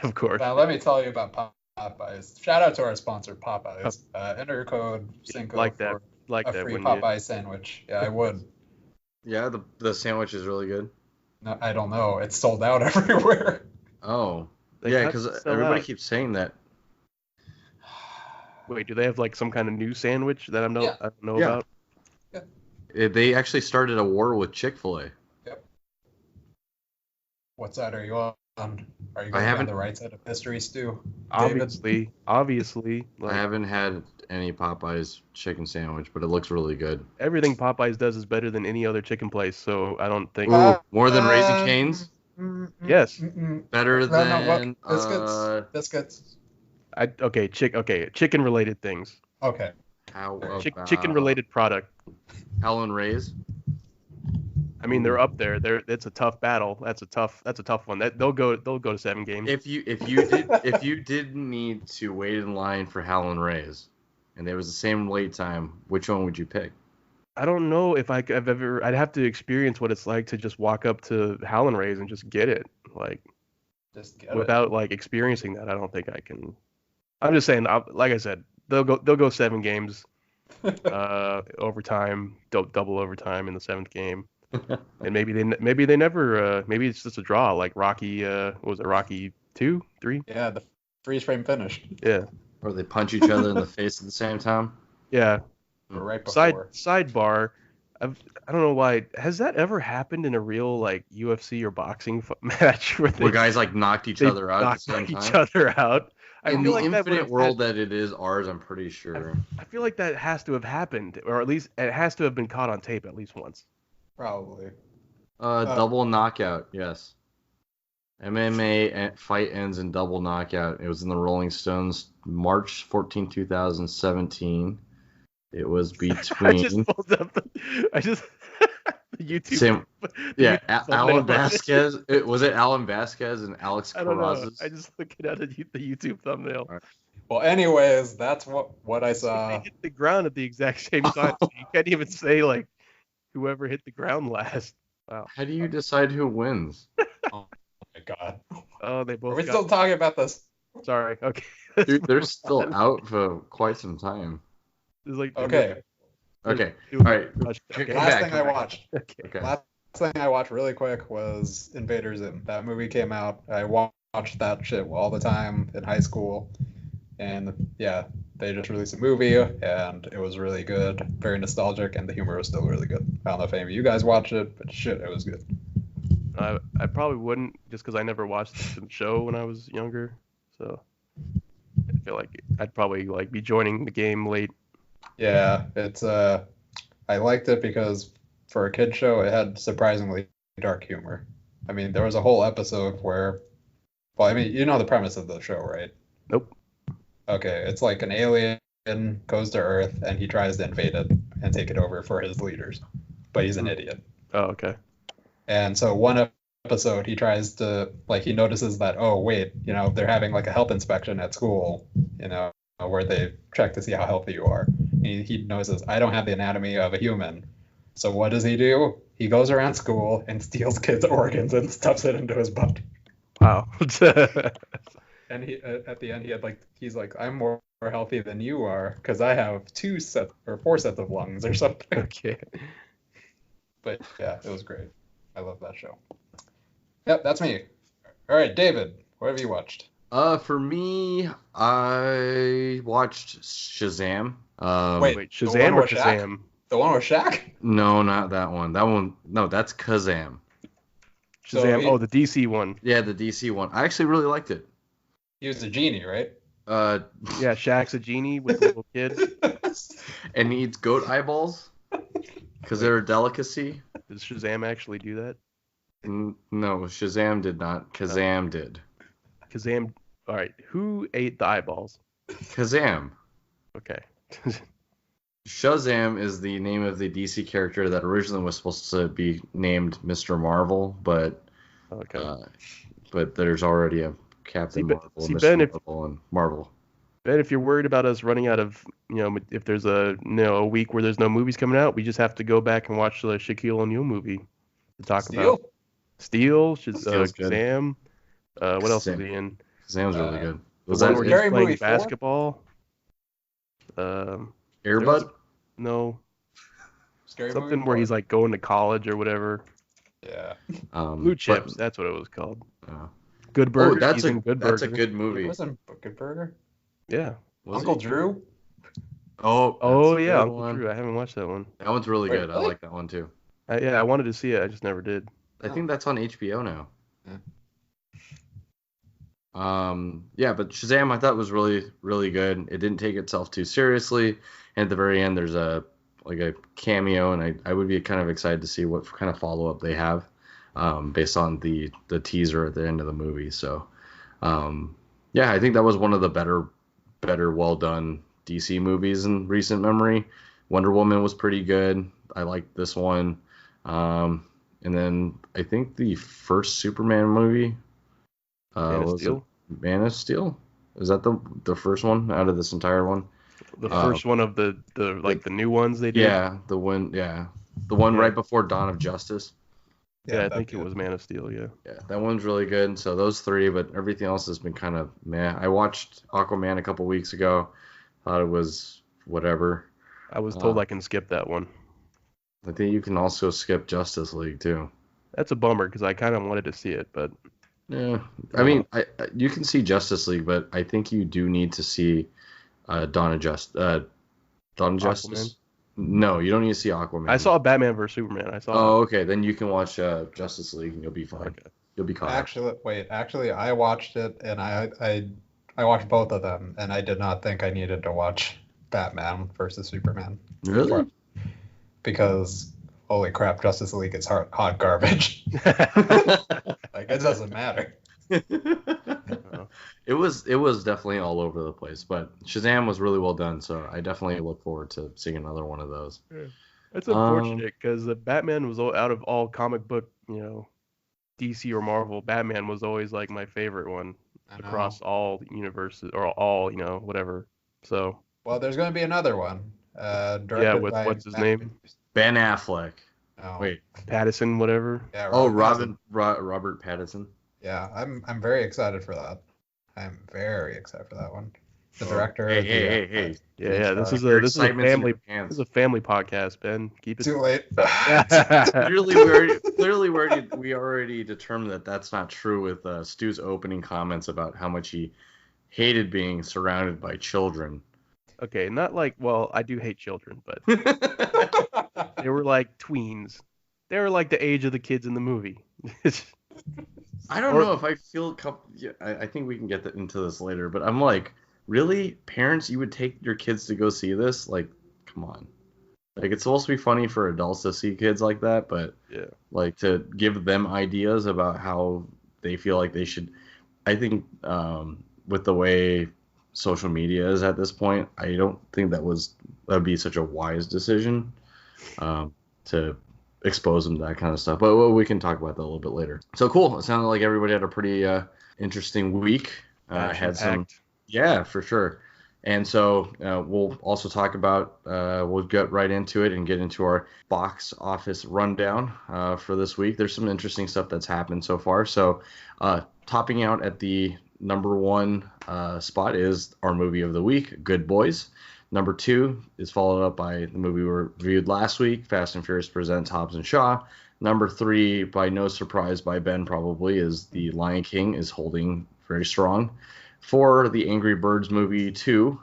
Of course. Now let me tell you about Popeyes. Shout out to our sponsor, Popeyes. Enter code cincos for a free Popeye sandwich. Yeah, I would. Yeah, the sandwich is really good. No, I don't know. It's sold out everywhere. Oh, yeah, because everybody keeps saying that. Wait, do they have like some kind of new sandwich that I don't know about? Yeah. They actually started a war with Chick-fil-A. Yep. What's that? Are you on? Are you on the right side of history, Stu? Obviously. I haven't had any Popeyes chicken sandwich, but it looks really good. Everything Popeyes does is better than any other chicken place, so I don't think. More than Raising Cane's? Yes. Better than biscuits. Chicken related things. Okay. How about chicken related product? Hal and Ray's? I mean, they're up there. It's a tough battle. That's a tough one. They'll go to 7 games. If you didn't need to wait in line for Hal and Ray's, and there was the same wait time, which one would you pick? I don't know if I'd have to experience what it's like to just walk up to Hal and Ray's and just get it, like, without like experiencing that. I don't think I can. I'm just saying, like I said, they'll go 7 games, overtime, double overtime in the 7th game, and maybe they never. Maybe it's just a draw, like Rocky. What was it, Rocky 2, 3? Yeah, the freeze frame finish. Yeah. Or they punch each other in the face at the same time. Yeah. Or right before. Sidebar. I don't know why. Has that ever happened in a real like UFC or boxing match where guys like knocked each other out at the same time? Each other out. In the infinite world that it is ours, I'm pretty sure. I feel like that has to have happened, or at least it has to have been caught on tape at least once. Probably. Double knockout, yes. MMA fight ends in double knockout. It was in the Rolling Stones, March 14, 2017. It was between. I just pulled up the YouTube. Alan Vasquez. Was it Alan Vasquez and Alex Carrazas? I just looking at the YouTube thumbnail. Right. Well, anyways, that's what I saw. They hit the ground at the exact same time. So you can't even say like whoever hit the ground last. Wow. How do you decide who wins? Oh my God. Oh, they both. Are we still talking about this? Sorry. Okay. Dude, they're still out for quite some time. Like, okay. Okay. All right. Okay. Last thing I watched. Okay. Last thing I watched really quick was Invader Zim. That movie came out. I watched that shit all the time in high school. And yeah, they just released a movie and it was really good. Very nostalgic, and the humor was still really good. I don't know if any of you guys watched it, but shit, it was good. I probably wouldn't, just because I never watched the show when I was younger. So I feel like I'd probably like be joining the game late. Yeah, it's I liked it because for a kid show, it had surprisingly dark humor. I mean, there was a whole episode where, well, I mean, you know the premise of the show, right? Nope. Okay, it's like an alien goes to Earth and he tries to invade it and take it over for his leaders, but he's an idiot. Oh, okay. And so one episode, he tries to, like, he notices that, oh, wait, you know, they're having like a health inspection at school, you know, where they check to see how healthy you are. He knows this. I don't have the anatomy of a human. So what does he do? He goes around school and steals kids' organs and stuffs it into his butt. Wow. And he at the end he's like, I'm more healthy than you are because I have 4 sets of lungs or something. Okay. But yeah, it was great. I love that show. Yep, that's me. All right, David, what have you watched? For me, I watched Shazam. Wait, Shazam or Shazam? The one with Shaq? No, not that one. No, that's Kazam. Shazam. The DC one. Yeah, the DC one. I actually really liked it. He was a genie, right? Yeah, Shaq's a genie with a little kid. And needs goat eyeballs because they're a delicacy. Does Shazam actually do that? No, Shazam did not. Kazam did. Kazam. All right. Who ate the eyeballs? Kazam. Okay. Shazam is the name of the DC character that originally was supposed to be named Mr. Marvel, but but there's already a Captain Marvel, Mr. Marvel, and Marvel. Ben, if you're worried about us running out of, if there's a week where there's no movies coming out, we just have to go back and watch the Shaquille O'Neal movie to talk about. Steel, Shazam. What else is he in? Shazam's really good. Was that where he's playing basketball? Airbud? No. Scary Something where he's like going to college or whatever. Yeah. Blue Chips, that's what it was called. Good Burger. Oh, that's a good movie. It wasn't Good Burger? Yeah. Uncle Drew? Oh yeah, Uncle Drew. I haven't watched that one. That one's really good. I like that one too. I wanted to see it. I just never did. I think that's on HBO now. Yeah. But Shazam I thought was really, really good. It didn't take itself too seriously. And at the very end, there's a cameo, and I would be kind of excited to see what kind of follow-up they have based on the teaser at the end of the movie. So, I think that was one of the better well-done DC movies in recent memory. Wonder Woman was pretty good. I liked this one. And then I think the first Superman movie Man of Steel? Is that the first one out of this entire one? The first one of the new ones they did? Yeah, the one right before Dawn of Justice. Yeah, I think it was Man of Steel, yeah. Yeah, that one's really good. So those three, but everything else has been kind of meh. I watched Aquaman a couple weeks ago. Thought it was whatever. I was told I can skip that one. I think you can also skip Justice League too. That's a bummer because I kind of wanted to see it, but yeah. I mean, you can see Justice League, but I think you do need to see Dawn of Justice. Aquaman? No, you don't need to see Aquaman. I saw Batman vs Superman. Okay, then you can watch Justice League and you'll be fine. Okay. You'll be caught. Actually, I watched it and I watched both of them, and I did not think I needed to watch Batman versus Superman. Really? Because holy crap, Justice League is hot garbage. Like it doesn't matter. It was definitely all over the place, but Shazam was really well done, so I definitely look forward to seeing another one of those. That's unfortunate because the Batman was out of all comic book, DC or Marvel. Batman was always like my favorite one across all universes or all, whatever. So. Well, there's going to be another one. With what's his name? Ben Affleck. Oh. Wait, Pattinson, whatever. Yeah, Robert Pattinson. Yeah, I'm very excited for that. I'm very excited for that one. The director. Hey. Yeah. This is a family podcast, Ben. Keep it too late. Clearly, we already determined that that's not true with Stu's opening comments about how much he hated being surrounded by children. Okay, not like, well, I do hate children, but they were like tweens. They were like the age of the kids in the movie. I don't know if I feel. I think we can get into this later, but I'm like, really, parents, you would take your kids to go see this? Like, come on. Like, it's supposed to be funny for adults to see kids like that, but like to give them ideas about how they feel like they should. I think with the way social media is at this point, I don't think that'd be such a wise decision to expose them to that kind of stuff. But we can talk about that a little bit later. So cool. It sounded like everybody had a pretty interesting week. Had some, yeah, for sure. And so we'll also talk about, we'll get right into it and get into our box office rundown for this week. There's some interesting stuff that's happened so far. So topping out at the number 1 spot is our movie of the week, Good Boys. Number 2 is followed up by the movie we reviewed last week, Fast and Furious Presents Hobbs and Shaw. Number 3, by no surprise by Ben probably, is The Lion King, is holding very strong. 4, the Angry Birds movie 2.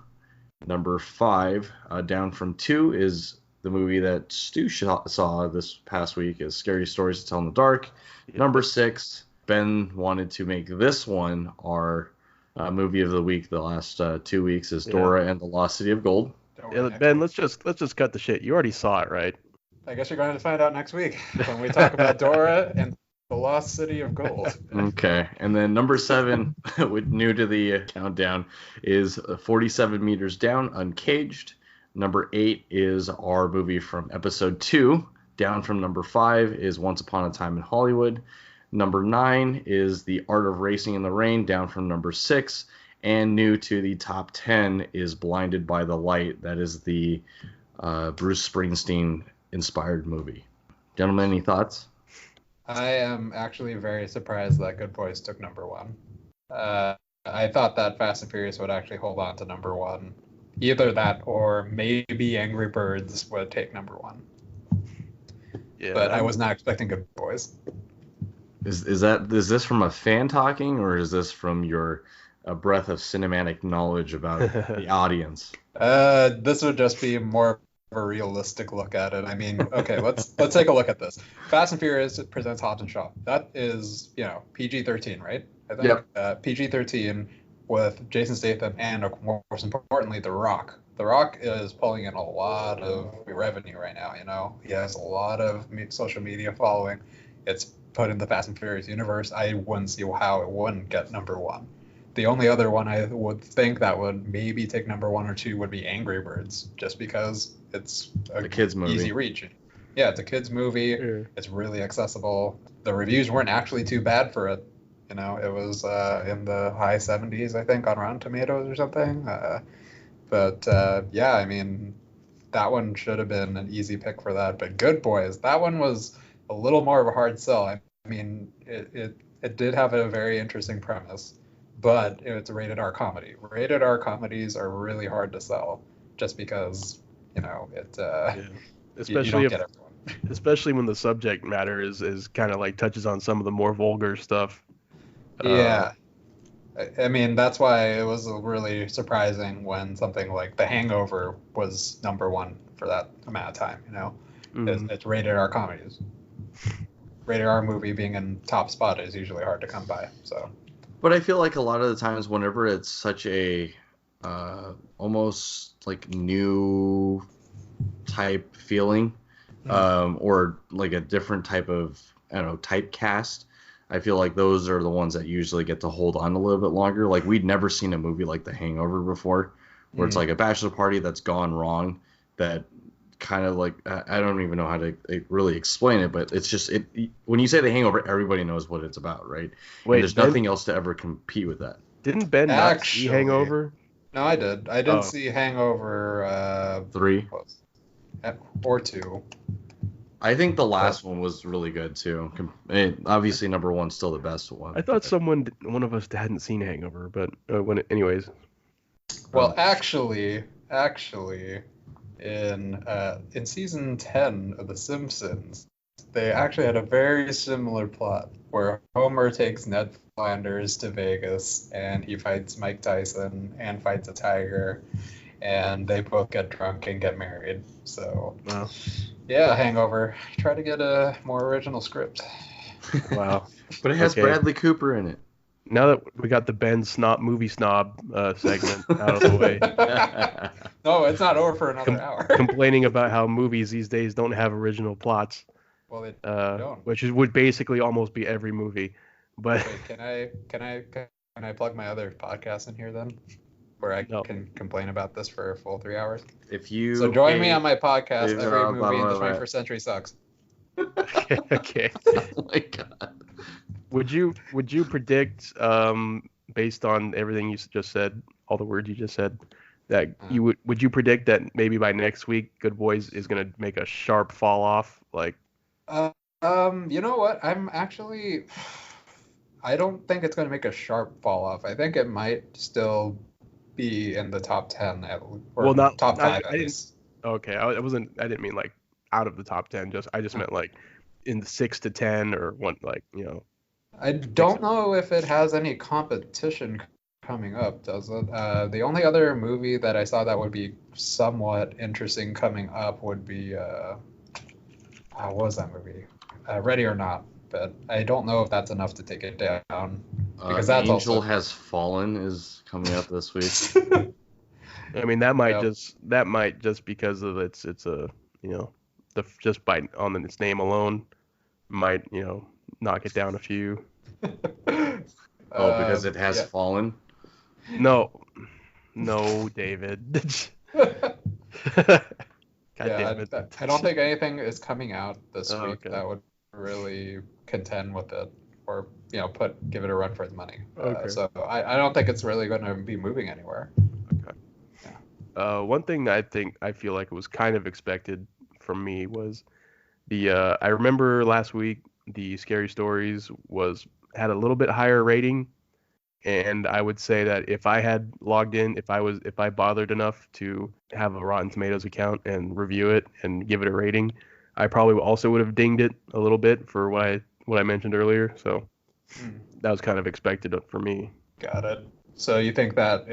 Number 5, down from 2, is the movie that Stu saw this past week, is Scary Stories to Tell in the Dark. Number 6, Ben wanted to make this one our movie of the week the last 2 weeks, is Dora and the Lost City of Gold. Yeah, Ben, let's just cut the shit. You already saw it, right? I guess you're going to find out next week when we talk about Dora and the Lost City of Gold. Okay. And then number 7, new to the countdown, is 47 Meters Down, Uncaged. Number 8 is our movie from episode 2. Down from number 5 is Once Upon a Time in Hollywood. Number 9 is The Art of Racing in the Rain, down from number 6. And new to the top 10 is Blinded by the Light. That is the Bruce Springsteen-inspired movie. Gentlemen, any thoughts? I am actually very surprised that Good Boys took number 1. I thought that Fast and Furious would actually hold on to number 1. Either that or maybe Angry Birds would take number 1. Yeah, but I was not expecting Good Boys. Is this from a fan talking, or is this from your breadth of cinematic knowledge about the audience? This would just be more of a realistic look at it. I mean, okay, let's take a look at this. Fast and Furious presents Hobbs and Shaw. That is, PG-13, right? I think. Yep. PG-13 with Jason Statham and, most importantly, The Rock. The Rock is pulling in a lot of revenue right now. He has a lot of social media following. It's put in the Fast and Furious universe. I wouldn't see how it wouldn't get number 1. The only other one I would think that would maybe take number 1 or 2 would be Angry Birds, just because it's a kid's movie. Easy reach. Yeah, it's a kid's movie. Yeah. It's really accessible. The reviews weren't actually too bad for it. It was in the high 70s, I think, on Rotten Tomatoes or something. Yeah, I mean, that one should have been an easy pick for that. But Good Boys, that one was a little more of a hard sell. I mean, it did have a very interesting premise, but it's a rated R comedy. Rated R comedies are really hard to sell, just because especially you don't get everyone. Especially when the subject matter is kind of like touches on some of the more vulgar stuff. Yeah. I mean, that's why it was really surprising when something like The Hangover was number 1 for that amount of time. Mm-hmm. It's rated R comedies. Rated R movie being in top spot is usually hard to come by. So, but I feel like a lot of the times, whenever it's such a almost like new type feeling, or like a different type of typecast, I feel like those are the ones that usually get to hold on a little bit longer. Like, we'd never seen a movie like The Hangover before, where it's like a bachelor party that's gone wrong, that kind of like, I don't even know how to really explain it, but it's just, when you say The Hangover, everybody knows what it's about, right? Wait, and there's nothing else to ever compete with that. Didn't Ben not see Hangover? No, I did. I did see Hangover 3 or 2. I think the last one was really good too. Obviously, number 1's still the best one. I thought one of us hadn't seen Hangover, but anyways. Well, actually, in season 10 of The Simpsons, they actually had a very similar plot where Homer takes Ned Flanders to Vegas and he fights Mike Tyson and fights a tiger, and they both get drunk and get married. So, wow. Yeah, Hangover. Try to get a more original script. Wow. But it has Bradley Cooper in it. Now that we got the Ben movie snob segment out of the way. No, it's not over for another hour. Complaining about how movies these days don't have original plots. Well, they don't. Which would basically almost be every movie. But wait, can I plug my other podcast in here then? Where I can complain about this for a full 3 hours. So join me on my podcast. Every movie in the 21st century sucks. Okay. Oh my god. Would you predict, based on everything you just said, all the words you just said, That would you predict that maybe by next week, Good Boys is gonna make a sharp fall off? Like, You know what? I don't think it's going to make a sharp fall off. I think it might still be in the top 10 top 5 at least. Okay, I didn't mean like out of the top 10. I just meant like in the 6 to 10 or one, like, I don't know if it has any competition coming up, does it? The only other movie that I saw that would be somewhat interesting coming up would be what was that movie? Ready or Not. But I don't know if that's enough to take it down. Because that's Angel Has Fallen is coming up this week. I mean, that might just because of its just by on its name alone might knock it down a few. Because it has fallen. No, David. God damn it. I don't think anything is coming out this week that would really contend with it or give it a run for its money. So I don't think it's really going to be moving anywhere. One thing I feel like it was kind of expected from me was I remember last week the Scary Stories had a little bit higher rating, and I would say that if I had logged in, if I bothered enough to have a Rotten Tomatoes account and review it and give it a rating, I probably also would have dinged it a little bit for what I mentioned earlier. So that was kind of expected for me. Got it. So you think that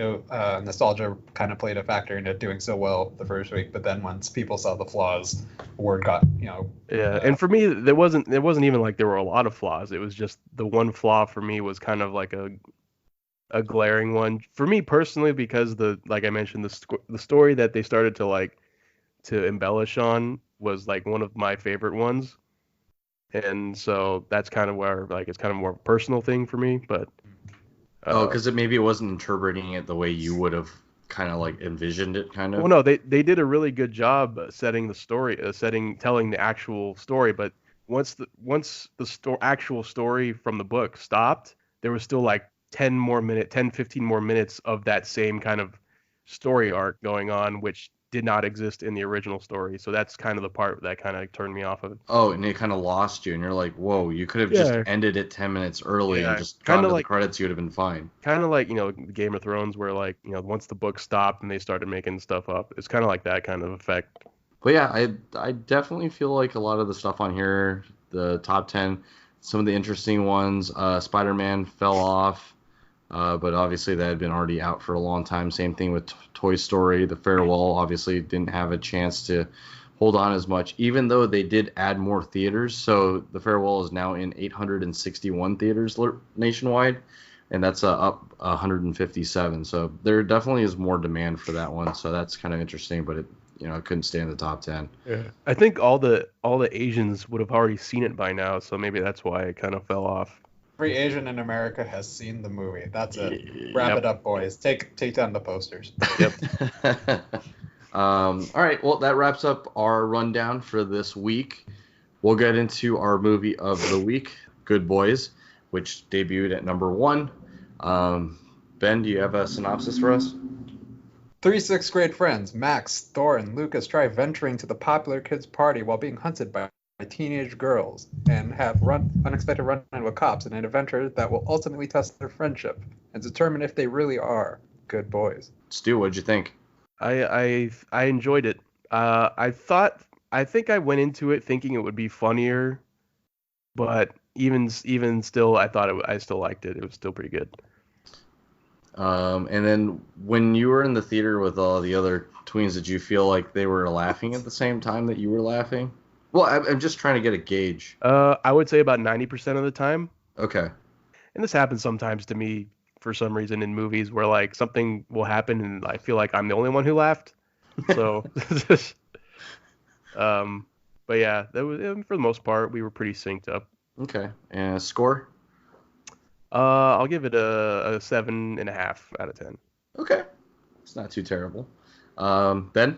nostalgia kind of played a factor in it doing so well the first week, but then once people saw the flaws, word got, Yeah, and for me, it wasn't even like there were a lot of flaws. It was just the one flaw for me was kind of like a glaring one for me personally, because like I mentioned, the story that they started to embellish on was like one of my favorite ones, and so that's kind of where like it's kind of more of a personal thing for me. But because maybe it wasn't interpreting it the way you would have kind of like envisioned it, kind of. Well, no, they did a really good job setting the story, telling the actual story. But once the actual story from the book stopped, there was still like 15 more minutes of that same kind of story arc going on, which did not exist in the original story. So that's kind of the part that kind of turned me off of it. Oh, and it kind of lost you, and you're like, whoa, you could have just ended it 10 minutes early and just gone to the credits, you would have been fine. Kind of like, Game of Thrones, where like, once the book stopped and they started making stuff up, it's kind of like that kind of effect. But yeah, I definitely feel like a lot of the stuff on here, the top 10, some of the interesting ones, Spider-Man fell off. But obviously that had been already out for a long time. Same thing with Toy Story. The Farewell obviously didn't have a chance to hold on as much, even though they did add more theaters. So The Farewell is now in 861 theaters nationwide, and that's up 157. So there definitely is more demand for that one. So that's kind of interesting, but it couldn't stay in the top 10. Yeah. I think all the Asians would have already seen it by now, so maybe that's why it kind of fell off. Every Asian in America has seen the movie. That's it. Wrap it up, boys. Take down the posters. Yep. All right. Well, that wraps up our rundown for this week. We'll get into our movie of the week, Good Boys, which debuted at number 1. Ben, do you have a synopsis for us? 3 sixth grade friends, Max, Thor, and Lucas, try venturing to the popular kids' party while being hunted by teenage girls and have unexpected run-in with cops in an adventure that will ultimately test their friendship and determine if they really are good boys. Stu, what'd you think? I enjoyed it. I think I went into it thinking it would be funnier, but even still, I still liked it. It was still pretty good. And then when you were in the theater with all the other tweens, did you feel like they were laughing at the same time that you were laughing? Well, I'm just trying to get a gauge. I would say about 90% of the time. Okay. And this happens sometimes to me for some reason in movies where like something will happen and I feel like I'm the only one who laughed. So, but yeah, that was for the most part we were pretty synced up. Okay. And score? I'll give it a 7.5 out of 10. Okay. It's not too terrible. Ben?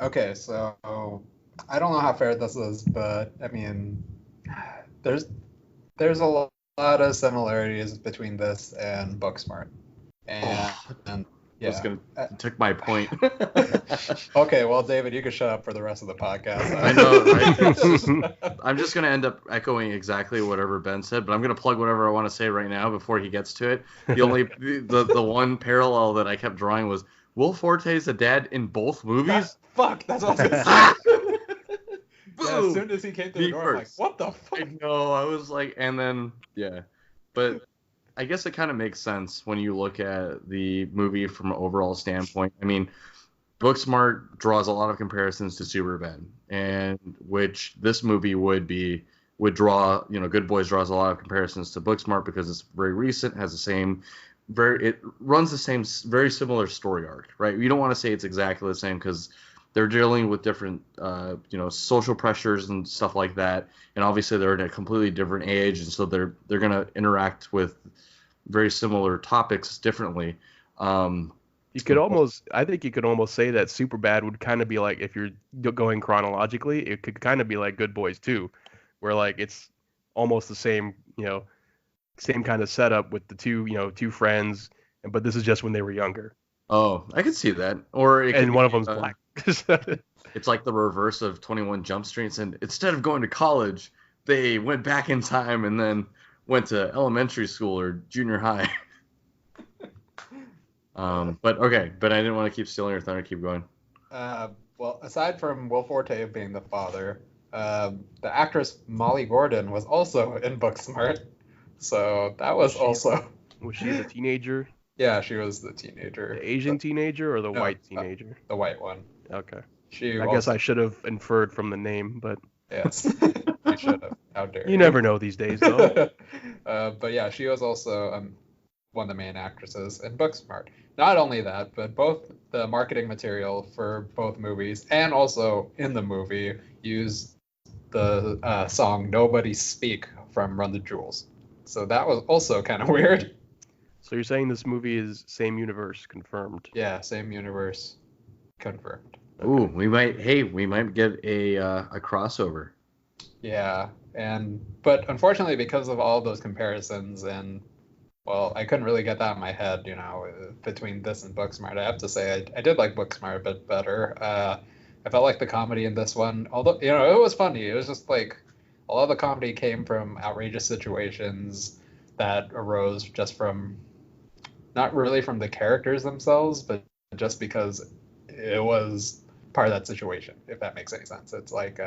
Okay, so I don't know how fair this is, but I mean, there's a lot of similarities between this and Booksmart. And You took my point. Okay, well, David, you can shut up for the rest of the podcast. I know, right? I'm just going to end up echoing exactly whatever Ben said, but I'm going to plug whatever I want to say right now before he gets to it. The one parallel that I kept drawing was Will Forte's a dad in both movies. Fuck, that's what I was going to say. Yeah, as soon as he came to the door, I'm like, what the fuck? I know, I was like, and then, yeah. But I guess it kind of makes sense when you look at the movie from an overall standpoint. I mean, Booksmart draws a lot of comparisons to Superbad, and which this movie would draw. Good Boys draws a lot of comparisons to Booksmart because it's very recent, has the same, it runs the same, very similar story arc, right? You don't want to say it's exactly the same because they're dealing with different, social pressures and stuff like that, and obviously they're in a completely different age, and so they're gonna interact with very similar topics differently. I think you could almost say that Superbad would kind of be like, if you're going chronologically, it could kind of be like Good Boys too, where like it's almost the same, same kind of setup with the two friends, but this is just when they were younger. Oh, I could see that. And one of them's black. It's like the reverse of 21 Jump Street, and instead of going to college, they went back in time and then went to elementary school or junior high. But I didn't want to keep stealing your thunder. Keep going. Well, aside from Will Forte being the father, the actress Molly Gordon was also in Booksmart, so that was also. Was she the teenager? Yeah, she was the teenager. The Asian teenager or the white teenager? The white one. Okay. I guess I should have inferred from the name, but. Yes, you should have. How dare you? You never know these days, though. But yeah, she was also one of the main actresses in Booksmart. Not only that, but both the marketing material for both movies and also in the movie used the song Nobody Speak from Run the Jewels. So that was also kind of weird. So you're saying this movie is same universe confirmed? Yeah, same universe confirmed. Ooh, we might get a crossover. Yeah, but unfortunately, because of all those comparisons and, well, I couldn't really get that in my head, between this and Booksmart. I have to say I did like Booksmart a bit better. I felt like the comedy in this one, although, it was funny. It was just like a lot of the comedy came from outrageous situations that arose just from, not really from the characters themselves, but just because it was part of that situation, if that makes any sense. It's like,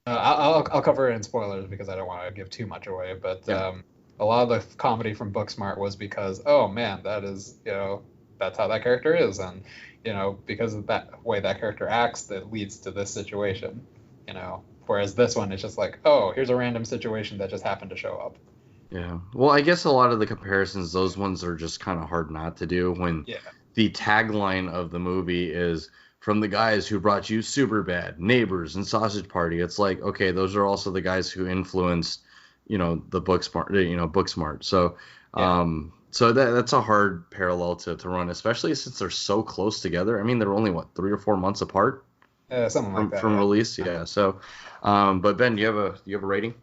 I'll cover it in spoilers because I don't want to give too much away, but yeah. A lot of the comedy from Booksmart was because, oh man, that is, that's how that character is, and because of that way that character acts, that leads to this situation, whereas this one is just like, oh, here's a random situation that just happened to show up. Yeah, well, I guess a lot of the comparisons, those ones are just kind of hard not to do when the tagline of the movie is from the guys who brought you Superbad, Neighbors, and Sausage Party. It's like, okay, those are also the guys who influenced, the Booksmart. So, so that's a hard parallel to run, especially since they're so close together. I mean, they're only 3 or 4 months apart. Something like that. From release, yeah. So, but Ben, do you have a rating?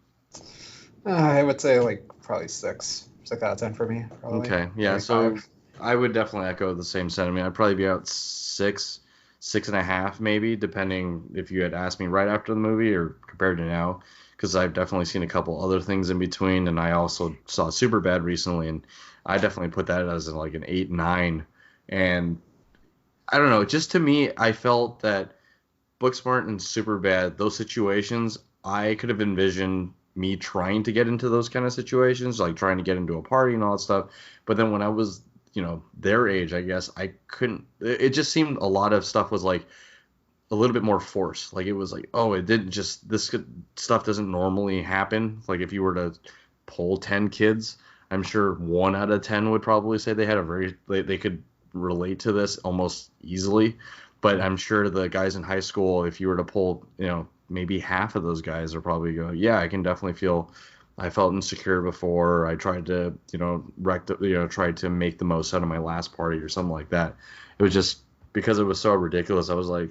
I would say like probably 6 out of 10 for me. Probably. Okay, yeah. So I would definitely echo the same sentiment. I'd probably be out 6.5 maybe, depending if you had asked me right after the movie or compared to now, because I've definitely seen a couple other things in between, and I also saw Superbad recently, and I definitely put that as like an 8, 9, and I don't know, just to me, I felt that Booksmart and Superbad, those situations, I could have envisioned me trying to get into those kind of situations, like trying to get into a party and all that stuff, but then when I was their age, I guess I couldn't. It just seemed a lot of stuff was like a little bit more forced. Like it was like, oh, it didn't just stuff doesn't normally happen. Like if you were to poll 10 kids, I'm sure 1 out of 10 would probably say they had they could relate to this almost easily. But I'm sure the guys in high school, if you were to poll, maybe half of those guys are probably go, yeah, I can definitely feel. I felt insecure before. I tried to, tried to make the most out of my last party or something like that. It was just because it was so ridiculous. I was like,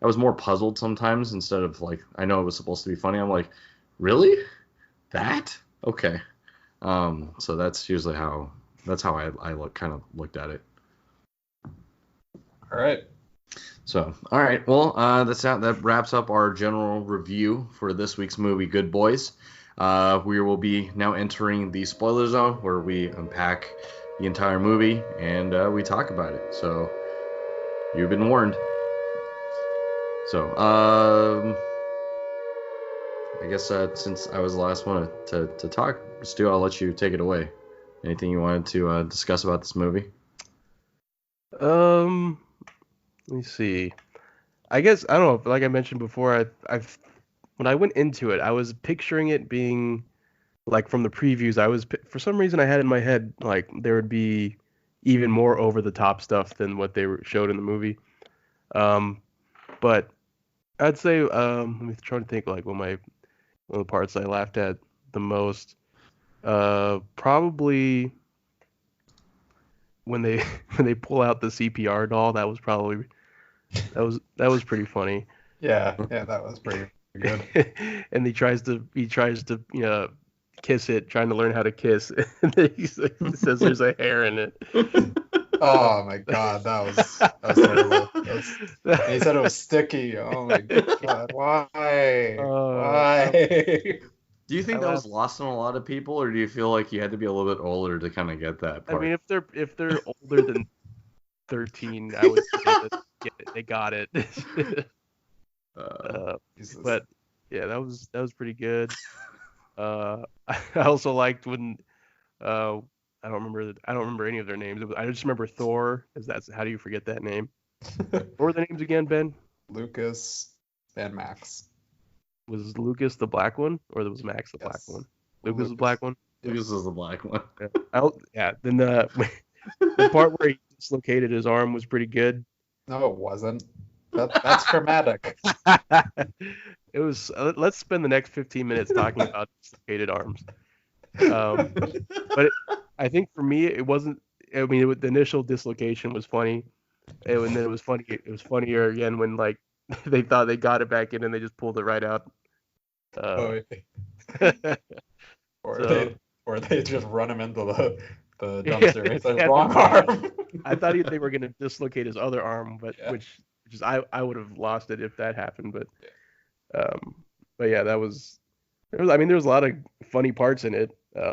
I was more puzzled sometimes instead of like, I know it was supposed to be funny. I'm like, really? That? Okay. So that's usually how That's how I looked at it. All right. So, all right. Well, that wraps up our general review for this week's movie, Good Boys. We will be now entering the spoiler zone where we unpack the entire movie and we talk about it. So, you've been warned. So, I guess since I was the last one to talk, Stu, I'll let you take it away. Anything you wanted to discuss about this movie? Let me see. I guess I don't know. Like I mentioned before, I've when I went into it, I was picturing it being like from the previews. For some reason I had in my head like there would be even more over the top stuff than what they showed in the movie. But I'd say let me try to think like one of the parts I laughed at the most. Probably when they pull out the CPR doll. That was pretty funny. Yeah, that was pretty good. And he tries to kiss it, trying to learn how to kiss, and then he says there's a hair in it. Oh my god, that was terrible. And he said it was sticky. Oh my god, why? Why? Do you think that was lost on a lot of people, or do you feel like you had to be a little bit older to kind of get that part? I mean, if they're older than 13, I would say that they got it. But yeah, that was pretty good. I also liked when I don't remember any of their names. I just remember Thor. How do you forget that name? What were the names again, Ben? Lucas and Max. Was Lucas the black one, or was Max the black one? Lucas was the black one. Lucas was the black one. Yeah. Then the part where he dislocated his arm was pretty good. No, it wasn't. That's dramatic. It was. Let's spend the next 15 minutes talking about dislocated arms. But I think for me, it wasn't. I mean, the initial dislocation was funny, and then it was funny. It was funnier again when like they thought they got it back in and they just pulled it right out. Or they just run him into the dumpster. It's like wrong arm. I thought they were gonna dislocate his other arm, but which is I would have lost it if that happened. But yeah, there was a lot of funny parts in it. I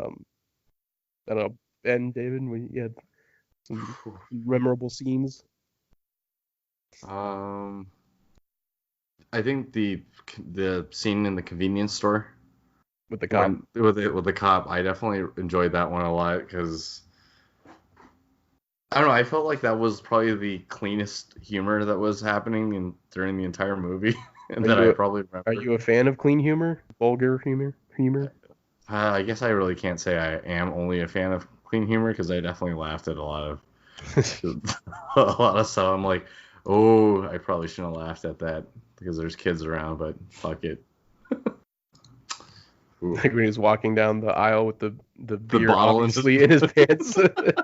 don't know, Ben, David, you had some memorable scenes. I think the scene in the convenience store with the cop. With the cop, I definitely enjoyed that one a lot because I don't know. I felt like that was probably the cleanest humor that was happening during the entire movie, and I probably remember. Are you a fan of clean humor, vulgar humor? I guess I really can't say I am only a fan of clean humor because I definitely laughed at a lot of stuff. I'm like, oh, I probably shouldn't have laughed at that because there's kids around, but fuck it. Like when he's walking down the aisle with the beer bottle obviously in his pants. The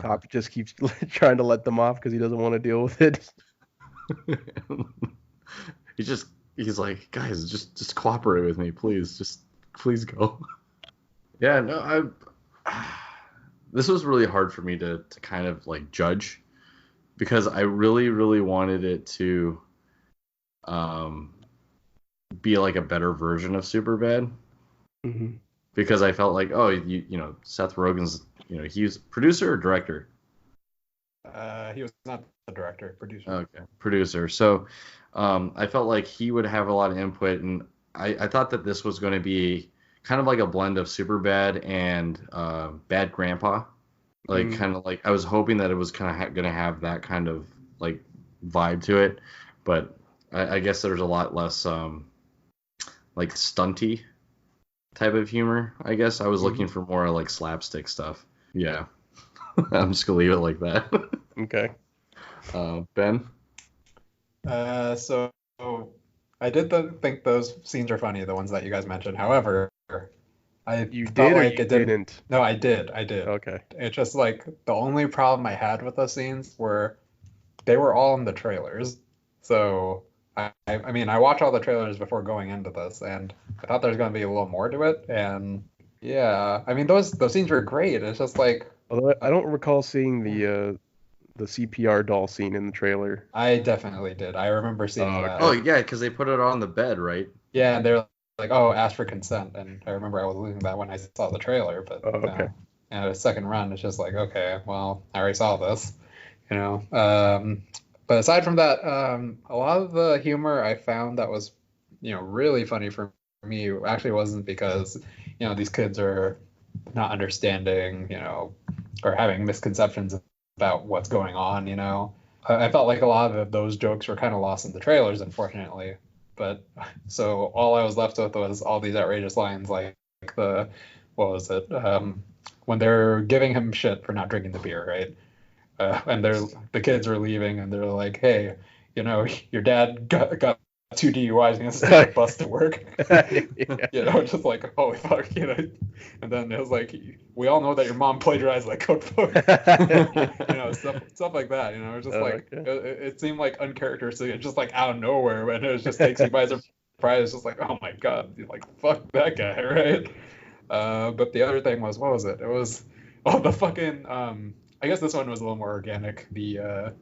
cop just keeps trying to let them off because he doesn't want to deal with it. He's like, guys, just cooperate with me, please. Please go. Yeah, no, this was really hard for me to kind of like judge because I really, really wanted it to be like a better version of Superbad. Mm-hmm. Because I felt like, Seth Rogen's, he was producer or director? He was not the director, producer. Okay, producer. So I felt like he would have a lot of input, and I thought that this was going to be kind of like a blend of Superbad and Bad Grandpa. Like, kind of like, I was hoping that it was kind of going to have that kind of, like, vibe to it, but I guess there's a lot less, like, stunty type of humor, I guess. I was looking for more, like, slapstick stuff. Yeah. I'm just going to leave it like that. Okay. Ben? So I did think those scenes are funny, the ones that you guys mentioned. However, You did or you didn't? No, I did. Okay. It's just like the only problem I had with those scenes were they were all in the trailers. So I mean, I watched all the trailers before going into this, and I thought there was going to be a little more to it, and Yeah, I mean those scenes were great. It's just like Although I don't recall seeing the CPR doll scene in the trailer. I definitely did. I remember seeing that. Oh yeah, because they put it on the bed, right? Yeah, and they're like, "Oh, ask for consent," and I remember I was losing that when I saw the trailer. But Oh, okay. and a second run, it's just like, okay, well, I already saw this, you know. But aside from that, a lot of the humor I found that was, really funny for me actually wasn't because, these kids are not understanding, or having misconceptions about what's going on, I felt like a lot of those jokes were kind of lost in the trailers, unfortunately. But so all I was left with was all these outrageous lines like what was it? When they're giving him shit for not drinking the beer, right? And the kids are leaving, and they're like, "Hey, your dad got 2 DUIs, and he has to take a bus to work." Just like, holy fuck, And then it was like, we all know that your mom plagiarized that code book, stuff like that. It's just like it seemed like uncharacteristic, it's just like out of nowhere, and it just takes you by surprise. It's just like, oh my god, like fuck that guy, right? But the other thing was, what was it? It was the fucking I guess this one was a little more organic. The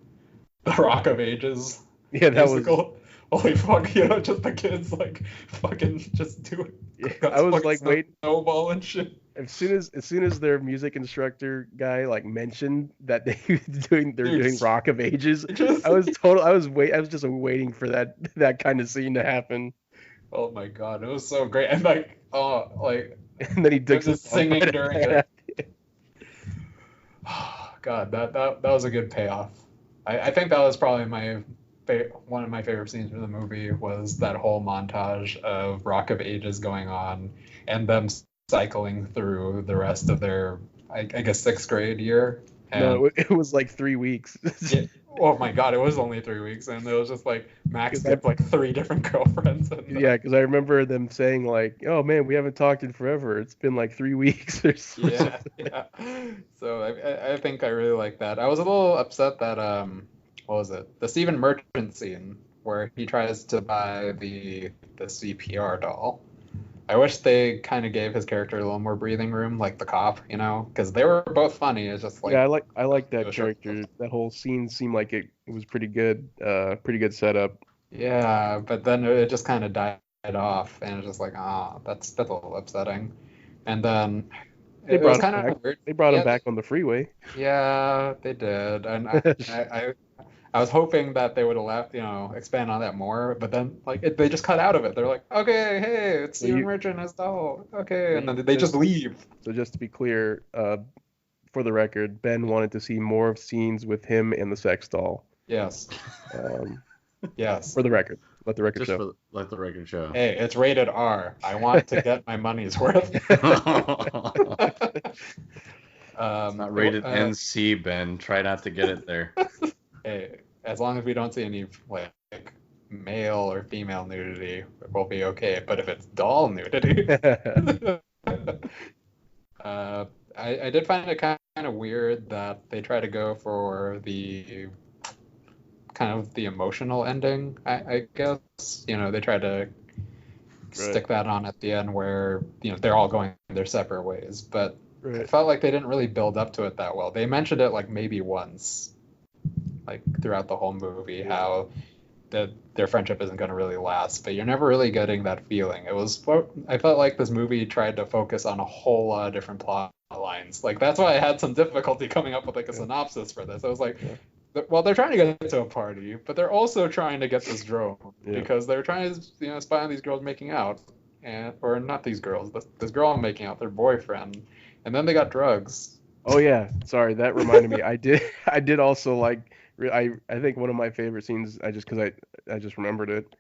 Rock of Ages. Yeah, that musical. Holy fuck, just the kids like fucking just doing. Yeah, I was like, wait, snowball and shit. As soon as their music instructor guy like mentioned that they're doing Rock of Ages, I was just waiting for that kind of scene to happen. Oh my god, it was so great, and like and then he digs just singing during it. God, that was a good payoff. I think that was probably one of my favorite scenes from the movie was that whole montage of Rock of Ages going on and them cycling through the rest of their, I guess, 6th grade year. And no, it was like 3 weeks. Oh my god, it was only 3 weeks, and it was just like Max got like 3 different girlfriends. Yeah, because I remember them saying like, "Oh man, we haven't talked in forever. It's been like 3 weeks or something." Yeah. So I think I really like that. I was a little upset that what was it? The Stephen Merchant scene where he tries to buy the CPR doll. I wish they kind of gave his character a little more breathing room, like the cop, because they were both funny. It's just like, yeah, I like that character. That whole scene seemed like it was pretty good setup. Yeah, but then it just kind of died off, and it's just like, that's a little upsetting. And then They brought him back on the freeway. Yeah, they did, and I was hoping that they would have expand on that more, but then they just cut out of it. They're like, okay, hey, it's Stephen Merchant as doll, okay, and then they just leave. So just to be clear, for the record, Ben wanted to see more of scenes with him and the sex doll. Yes. Yes. For the record, let the record show. Let the record show. Hey, it's rated R. I want to get my money's worth. Not rated NC, Ben. Try not to get it there. Hey, as long as we don't see any like male or female nudity, we'll be okay. But if it's doll nudity, I did find it kind of weird that they try to go for the kind of the emotional ending. I guess they try to stick that on at the end where they're all going their separate ways, but I felt like they didn't really build up to it that well. They mentioned it like maybe once, like throughout the whole movie, how their friendship isn't going to really last, but you're never really getting that feeling. I felt like this movie tried to focus on a whole lot of different plot lines. Like that's why I had some difficulty coming up with like a synopsis for this. I was like, well, they're trying to get to a party, but they're also trying to get this drone because they're trying to spy on these girls making out, or not these girls, this girl making out, their boyfriend, and then they got drugs. Oh yeah, sorry, that reminded me. I did also like. I think one of my favorite scenes, I just remembered it,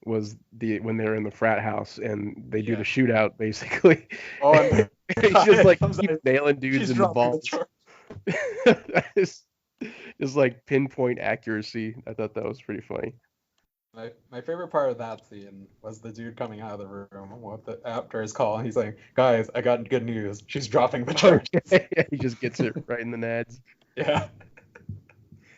was when they're in the frat house and they do the shootout basically. Oh, and he's just like keep nailing dudes in the balls. Just like pinpoint accuracy. I thought that was pretty funny. My favorite part of that scene was the dude coming out of the room after his call. He's like, "Guys, I got good news. She's dropping the charges." He just gets it right in the nads. Yeah.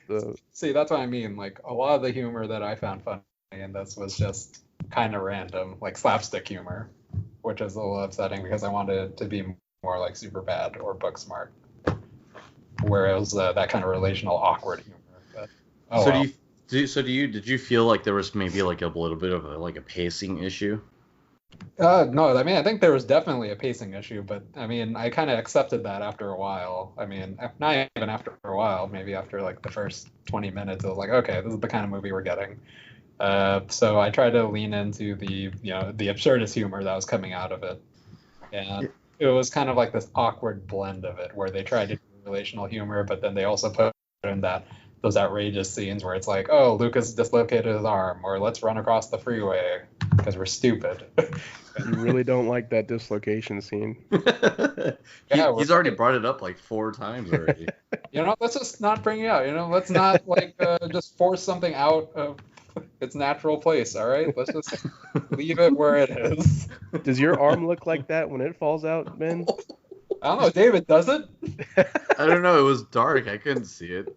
So, see, that's what I mean. Like a lot of the humor that I found funny in this was just kind of random, like slapstick humor. which is a little upsetting because I wanted it to be more like Superbad or Booksmart, where it was that kind of relational awkward humor. But, did you feel like there was maybe like a little bit of a pacing issue? No, I mean, I think there was definitely a pacing issue, but I mean, I kind of accepted that after a while. I mean, not even after a while, maybe after like the first 20 minutes, I was like, okay, this is the kind of movie we're getting. So I tried to lean into the absurdist humor that was coming out of it. And it was kind of like this awkward blend of it where they tried to do relational humor, but then they also put in those outrageous scenes where it's like, oh, Lucas dislocated his arm, or let's run across the freeway because we're stupid. You really don't like that dislocation scene. He's already brought it up like 4 times already. Let's just not bring it out. Let's not just force something out of its natural place. All right, let's just leave it where it is. Does your arm look like that when it falls out, Ben? I don't know. David, does it? I don't know. It was dark. I couldn't see it.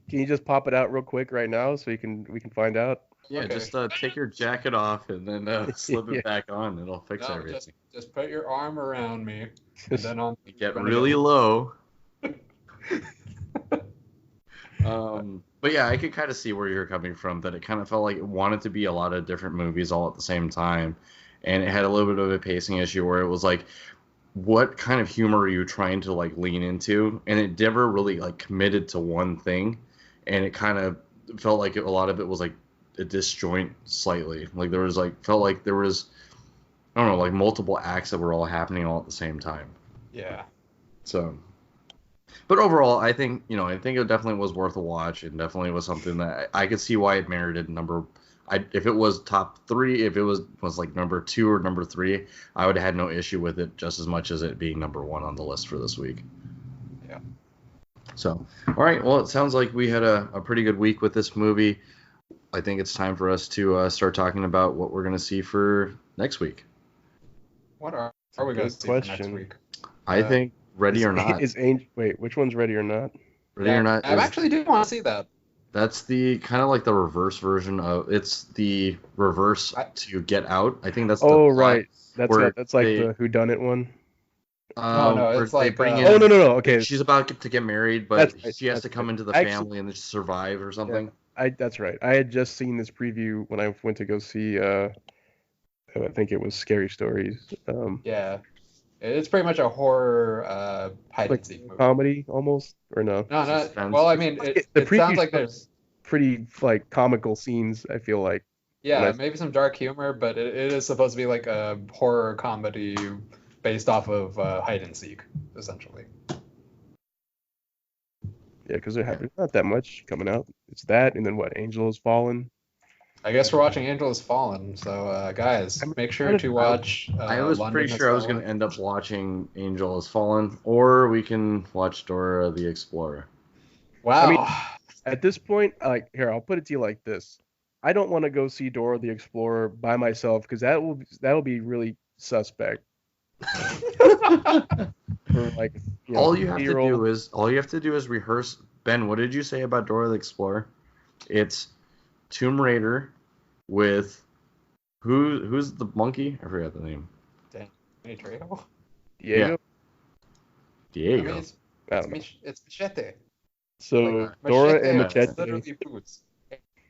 Can you just pop it out real quick right now so we can find out? Yeah, okay. Just take your jacket off and then slip it back on. It'll fix everything. Just put your arm around me and then on. Get really low. But yeah, I could kind of see where you're coming from. That it kind of felt like it wanted to be a lot of different movies all at the same time, and it had a little bit of a pacing issue where it was like, what kind of humor are you trying to lean into? And it never really committed to one thing, and it kind of felt like a lot of it was a disjoint slightly. There was felt like there was, I don't know, multiple acts that were all happening all at the same time. Yeah. So, but overall, I think it definitely was worth a watch, and definitely was something that I could see why it merited if it was top 3, if it was number 2 or number 3, I would have had no issue with it just as much as it being number 1 on the list for this week. Yeah. So, all right. Well, it sounds like we had a pretty good week with this movie. I think it's time for us to start talking about what we're going to see for next week. What are we going to see for next week? I think Ready or Not. Wait, which one's Ready or Not? Ready or Not. I actually do want to see that. That's the kind of the reverse version of. It's the reverse to Get Out. I think that's. Oh right, that's the whodunit one. No, it's bring in. Oh no. Okay, she's about to get married, but she has to come into the family and just survive or something. Yeah, that's right. I had just seen this preview when I went to go see. I think it was Scary Stories. Yeah. It's pretty much a horror hide and seek movie. Comedy almost, or no? No, not. Well, I mean, it sounds like there's pretty comical scenes. I feel like. Yeah, maybe some dark humor, but it is supposed to be like a horror comedy based off of hide and seek, essentially. Yeah, because there's not that much coming out. It's that, and then what? Angel Has Fallen. I guess we're watching Angel Has Fallen, so guys, make sure to watch. I was pretty sure I was going to end up watching Angel Has Fallen, or we can watch Dora the Explorer. Wow. I mean, at this point, here, I'll put it to you like this: I don't want to go see Dora the Explorer by myself because that'll be really suspect. All you have to do is rehearse. Ben, what did you say about Dora the Explorer? It's Tomb Raider with who's the monkey? I forgot the name. Danny Trejo? Diego? Diego. I mean, it's Machete. So Dora and Machete. Literally Boots.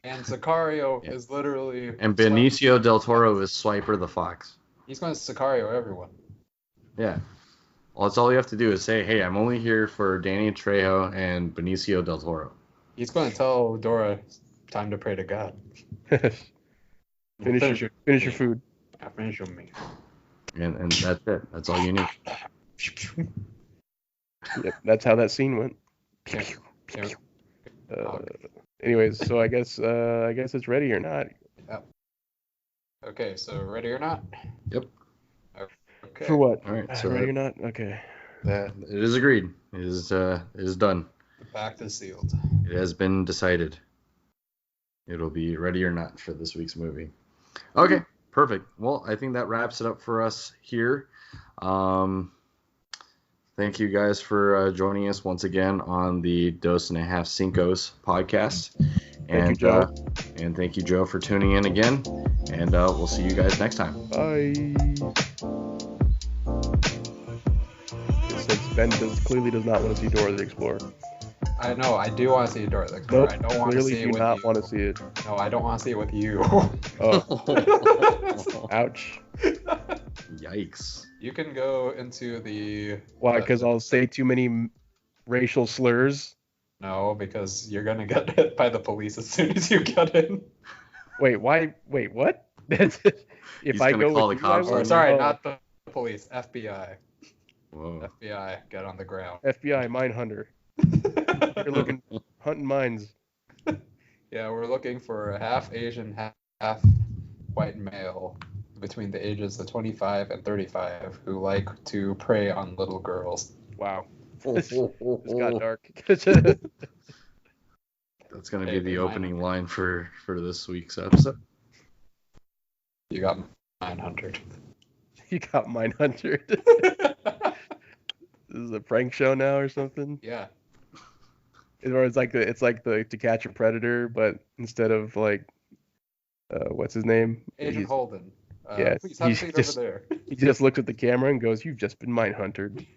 And Sicario is literally. And Benicio del Toro is Swiper the Fox. He's going to Sicario everyone. Yeah. Well, that's all you have to do is say, hey, I'm only here for Danny Trejo and Benicio del Toro. He's going to tell Dora, time to pray to God. Finish your food. Yeah, finish your meat. And that's it. That's all you need. Yep, that's how that scene went. Anyways, so I guess it's Ready or Not. Yep. Okay, so Ready or Not? Yep. Okay. For what? All right, so Ready or Not? Okay. It is agreed. It is done. The pact is sealed. It has been decided. It'll be Ready or Not for this week's movie. Okay, perfect. Well, I think that wraps it up for us here. Thank you guys for joining us once again on the Dos and a Half Cincos podcast. Thank you, Joe. And thank you, Joe, for tuning in again. And we'll see you guys next time. Bye. Since Ben clearly does not want to see Dora the Explorer. I know, I do want to see Dora the Explorer. Nope, I don't want to see it with you. Clearly do not want to see it. No, I don't want to see it with you. Oh. Ouch. Yikes. You can go into the... Why? Because I'll say too many racial slurs? No, because you're going to get hit by the police as soon as you get in. Wait, why? Wait, what? He's I gonna go call with the you, I cops will? on you? Sorry, not the police. FBI. Whoa. FBI, get on the ground. FBI mine hunter. You're hunting mines. Yeah, we're looking for a half Asian, half white male between the ages of 25 and 35 who like to prey on little girls. Wow. This got dark. That's going to be the opening line for this week's episode. You got 900. You got mine hunter. This is a prank show now or something? Yeah. Or it's like the To Catch a Predator, but instead of like what's his name? Agent Holden. Yeah, please have a seat over there. He just looks at the camera and goes, "You've just been mine hunted."